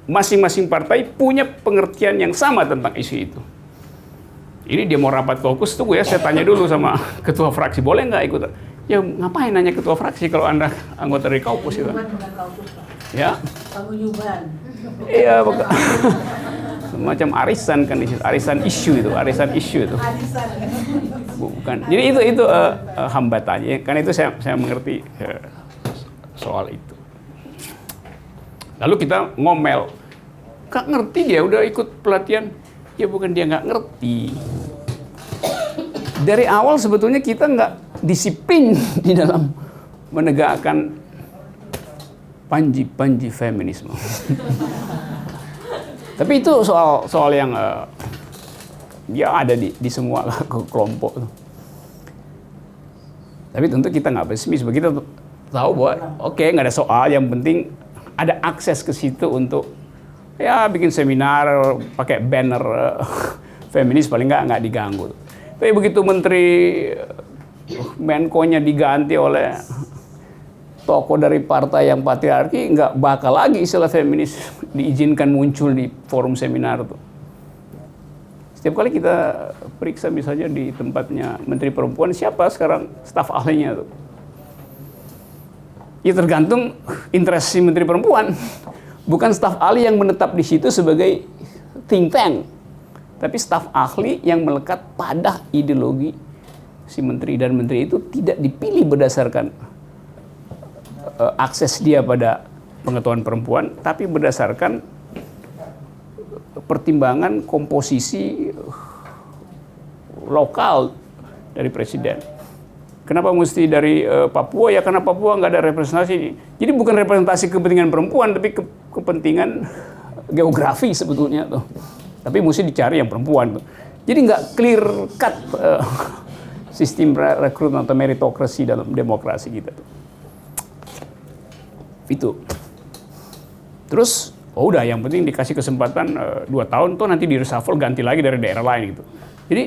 masing-masing partai punya pengertian yang sama tentang isu itu. Ini dia mau rapat kaukus, tunggu ya, saya tanya dulu sama ketua fraksi, boleh nggak ikut? Ya ngapain nanya ketua fraksi kalau Anda anggota dari kaukus itu? Ya. Paguyuban. Iya, semacam arisan kan, arisan isu itu. Bukan. Jadi itu hambatannya. Kan itu saya mengerti soal itu. Lalu kita ngomel, nggak ngerti dia udah ikut pelatihan. Ya bukan dia nggak ngerti. Dari awal sebetulnya kita nggak disiplin di dalam menegakkan panji feminisme. Tapi itu soal yang ya ada di semua kelompok. Tapi tentu kita nggak pesimis. Begitu tahu bahwa oke, nggak ada soal, yang penting ada akses ke situ untuk ya bikin seminar pakai banner feminis, paling nggak diganggu. Tapi begitu menteri Menko-nya diganti oleh tokoh dari partai yang patriarki, nggak bakal lagi istilah feminis diizinkan muncul di forum seminar tuh. Setiap kali kita periksa misalnya di tempatnya Menteri Perempuan, siapa sekarang staf ahlinya tuh? Ya tergantung interest si Menteri Perempuan. Bukan staf ahli yang menetap di situ sebagai think tank, tapi staf ahli yang melekat pada ideologi si menteri, dan menteri itu tidak dipilih berdasarkan akses dia pada pengetahuan perempuan, tapi berdasarkan pertimbangan komposisi lokal dari presiden. Kenapa mesti dari Papua? Ya karena Papua nggak ada representasi. Jadi bukan representasi kepentingan perempuan, tapi kepentingan geografi sebetulnya tuh. Tapi mesti dicari yang perempuan tuh. Jadi nggak clear cut sistem rekrutmen atau meritokrasi dalam demokrasi kita tuh. Itu. Terus, udah yang penting dikasih kesempatan 2 tahun, tuh nanti di reshuffle ganti lagi dari daerah lain gitu. Jadi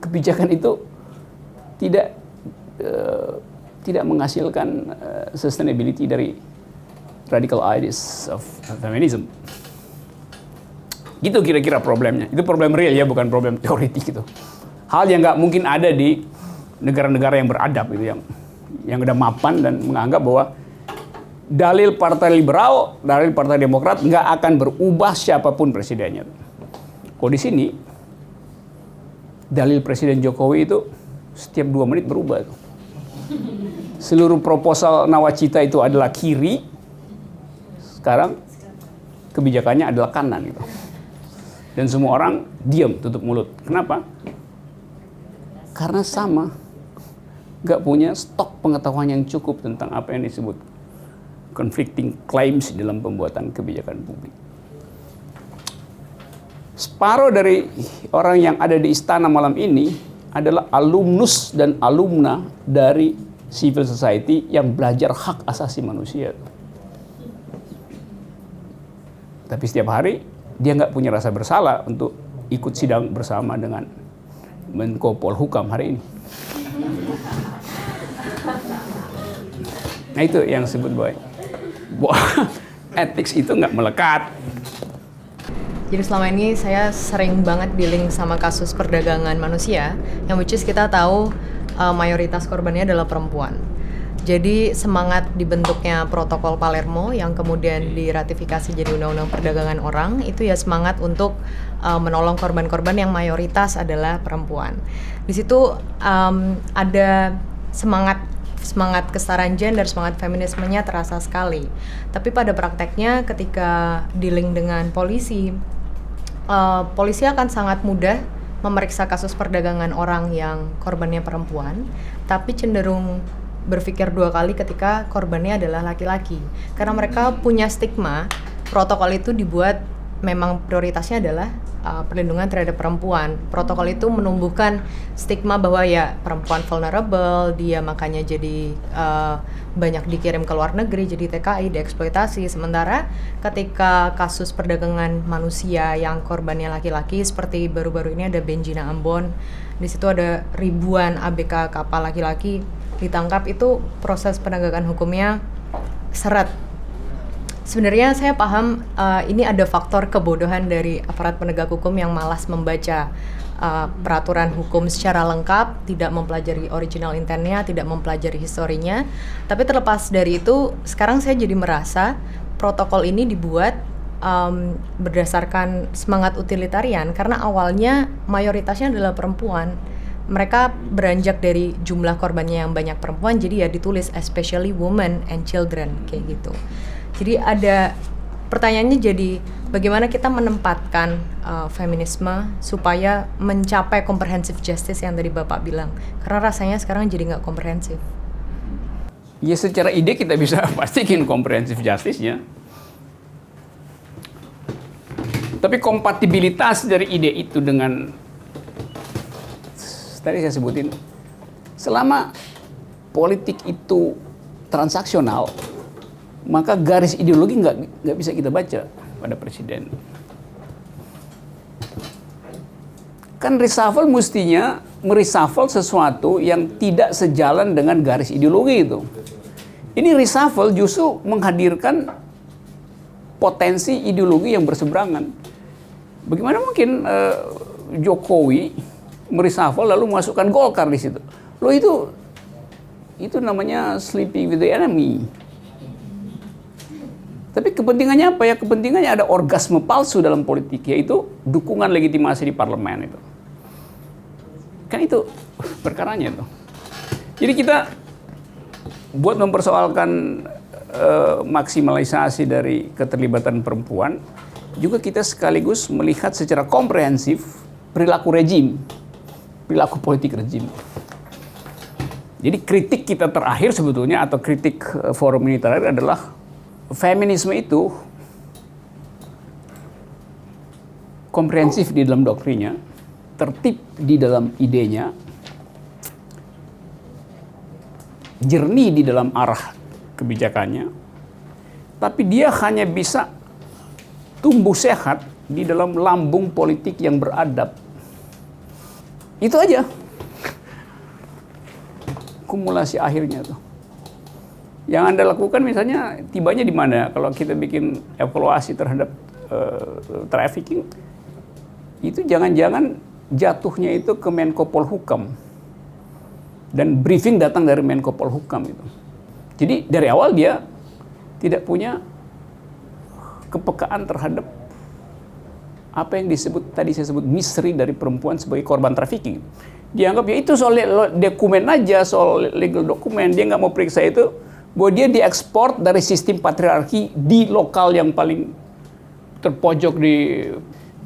kebijakan itu tidak menghasilkan sustainability dari radical ideas of feminism. Gitu kira-kira problemnya. Itu problem real ya, bukan problem teoritik gitu. Hal yang nggak mungkin ada di negara-negara yang beradab gitu, yang udah mapan dan menganggap bahwa dalil partai liberal, dalil partai demokrat nggak akan berubah siapapun presidennya. Kok di sini dalil Presiden Jokowi itu setiap 2 menit berubah. Seluruh proposal nawacita itu adalah kiri, sekarang kebijakannya adalah kanan gitu. Dan semua orang diam, tutup mulut. Kenapa? Karena sama, nggak punya stok pengetahuan yang cukup tentang apa yang disebut conflicting claims dalam pembuatan kebijakan publik. Separuh dari orang yang ada di istana malam ini adalah alumnus dan alumna dari civil society yang belajar hak asasi manusia. Tapi setiap hari dia nggak punya rasa bersalah untuk ikut sidang bersama dengan Menko Polhukam hari ini. Nah itu yang disebut bahwa ethics itu nggak melekat. Jadi selama ini saya sering banget dealing sama kasus perdagangan manusia, yang which is kita tahu mayoritas korbannya adalah perempuan. Jadi semangat dibentuknya protokol Palermo yang kemudian diratifikasi jadi undang-undang perdagangan orang, itu ya semangat untuk menolong korban-korban yang mayoritas adalah perempuan. Di situ ada semangat kesetaraan gender, semangat feminismenya terasa sekali. Tapi pada prakteknya ketika dealing dengan polisi, polisi akan sangat mudah memeriksa kasus perdagangan orang yang korbannya perempuan, tapi cenderung berpikir 2 kali ketika korbannya adalah laki-laki. Karena mereka punya stigma, protokol itu dibuat memang prioritasnya adalah perlindungan terhadap perempuan. Protokol itu menumbuhkan stigma bahwa ya perempuan vulnerable, dia makanya jadi banyak dikirim ke luar negeri, jadi TKI, dieksploitasi. Sementara ketika kasus perdagangan manusia yang korbannya laki-laki, seperti baru-baru ini ada Benjina Ambon, di situ ada ribuan ABK kapal laki-laki ditangkap, itu proses penegakan hukumnya seret. Sebenarnya saya paham ini ada faktor kebodohan dari aparat penegak hukum yang malas membaca peraturan hukum secara lengkap, tidak mempelajari original intentnya, tidak mempelajari historinya. Tapi terlepas dari itu, sekarang saya jadi merasa protokol ini dibuat berdasarkan semangat utilitarian, karena awalnya mayoritasnya adalah perempuan. Mereka beranjak dari jumlah korbannya yang banyak perempuan, jadi ya ditulis especially women and children kayak gitu. Jadi ada pertanyaannya, jadi bagaimana kita menempatkan feminisme supaya mencapai comprehensive justice yang tadi Bapak bilang, karena rasanya sekarang jadi nggak komprehensif. Ya secara ide kita bisa pastikan comprehensive justice-nya. Tapi kompatibilitas dari ide itu dengan, tadi saya sebutin, selama politik itu transaksional, maka garis ideologi nggak bisa kita baca pada presiden. Kan reshuffle mestinya mereshuffle sesuatu yang tidak sejalan dengan garis ideologi itu. Ini reshuffle justru menghadirkan potensi ideologi yang berseberangan. Bagaimana mungkin Jokowi mereshuffle lalu masukkan Golkar di situ? Loh itu namanya sleeping with the enemy. Tapi kepentingannya apa ya? Kepentingannya ada orgasme palsu dalam politik, yaitu dukungan legitimasi di parlemen itu. Kan itu perkaranya itu. Jadi kita buat mempersoalkan maksimalisasi dari keterlibatan perempuan, juga kita sekaligus melihat secara komprehensif perilaku rejim, perilaku politik rejim. Jadi kritik kita terakhir sebetulnya, atau kritik forum ini terakhir adalah feminisme itu komprehensif di dalam doktrinnya, tertib di dalam idenya, jernih di dalam arah kebijakannya, tapi dia hanya bisa tumbuh sehat di dalam lambung politik yang beradab. Itu aja kumulasi akhirnya tuh. Yang Anda lakukan misalnya tibanya di mana? Kalau kita bikin evaluasi terhadap trafficking, itu jangan-jangan jatuhnya itu ke Menko Polhukam. Dan briefing datang dari Menko Polhukam itu. Jadi dari awal dia tidak punya kepekaan terhadap apa yang tadi saya sebut misteri dari perempuan sebagai korban trafficking. Dianggap ya itu soal dokumen aja, soal legal dokumen. Dia nggak mau periksa itu, bahwa dia diekspor dari sistem patriarki di lokal yang paling terpojok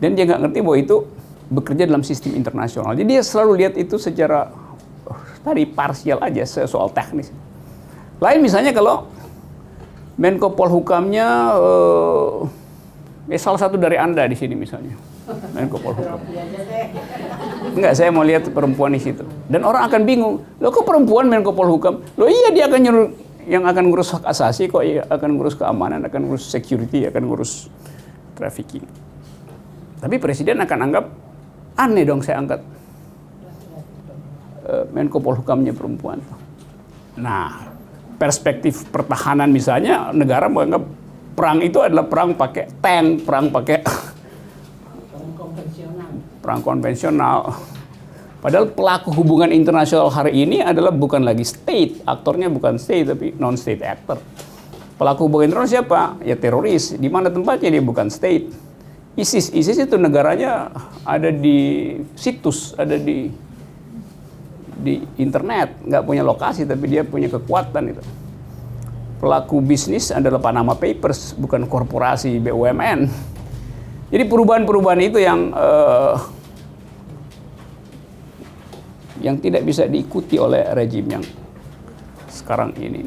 dan dia nggak ngerti bahwa itu bekerja dalam sistem internasional. Jadi dia selalu lihat itu secara tadi parsial aja, soal teknis. Lain misalnya kalau Menko Polhukamnya salah satu dari Anda di sini misalnya, Menko Polhukam. Enggak, saya mau lihat perempuan di situ. Dan orang akan bingung, loh kok perempuan Menko Polhukam? Loh iya, dia akan nyuruh yang akan ngurus hak asasi kok, akan ngurus keamanan, akan ngurus security, akan ngurus trafficking. Tapi presiden akan anggap aneh dong saya angkat Menko Polhukamnya perempuan. Nah, perspektif pertahanan misalnya, negara menganggap perang itu adalah perang pakai tank, perang pakai perang konvensional. Padahal pelaku hubungan internasional hari ini adalah bukan lagi state, aktornya bukan state tapi non-state actor. Pelaku hubungan internasional siapa? Ya teroris. Di mana tempatnya? Dia bukan state. ISIS itu negaranya ada di situs, ada di internet, nggak punya lokasi tapi dia punya kekuatan itu. Pelaku bisnis adalah Panama Papers, bukan korporasi BUMN. Jadi perubahan-perubahan itu yang tidak bisa diikuti oleh rejim yang sekarang ini.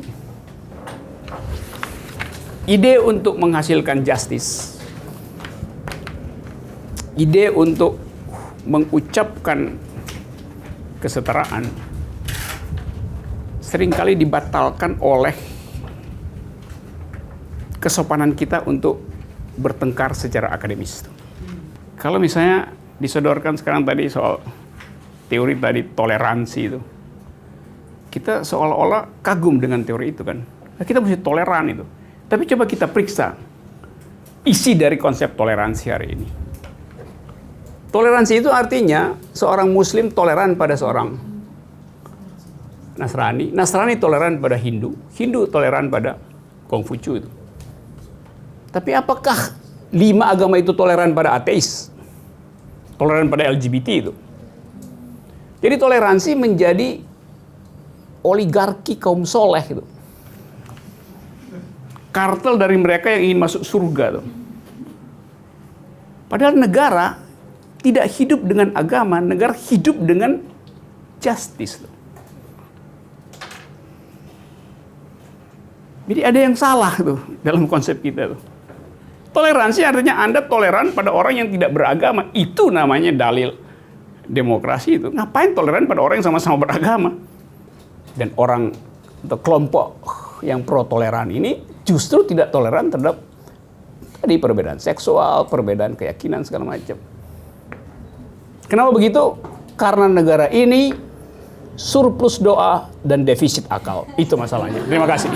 Ide untuk menghasilkan justice, ide untuk mengucapkan kesetaraan seringkali dibatalkan oleh kesopanan kita untuk bertengkar secara akademis. Kalau misalnya disodorkan sekarang tadi soal teori tadi toleransi itu, kita seolah-olah kagum dengan teori itu kan. Nah, kita mesti toleran itu. Tapi coba kita periksa isi dari konsep toleransi hari ini. Toleransi itu artinya seorang Muslim toleran pada seorang Nasrani, Nasrani toleran pada Hindu, Hindu toleran pada Konghucu itu. Tapi apakah 5 agama itu toleran pada ateis? Toleran pada LGBT itu? Jadi toleransi menjadi oligarki kaum soleh itu. Kartel dari mereka yang ingin masuk surga tuh. Padahal negara tidak hidup dengan agama, negara hidup dengan justice tuh. Jadi ada yang salah tuh dalam konsep kita tuh. Toleransi artinya Anda toleran pada orang yang tidak beragama. Itu namanya dalil demokrasi itu. Ngapain toleran pada orang yang sama-sama beragama? Dan orang atau kelompok yang pro toleran ini justru tidak toleran terhadap tadi perbedaan seksual, perbedaan keyakinan segala macam. Kenapa begitu? Karena negara ini surplus doa dan defisit akal. Itu masalahnya. Terima kasih.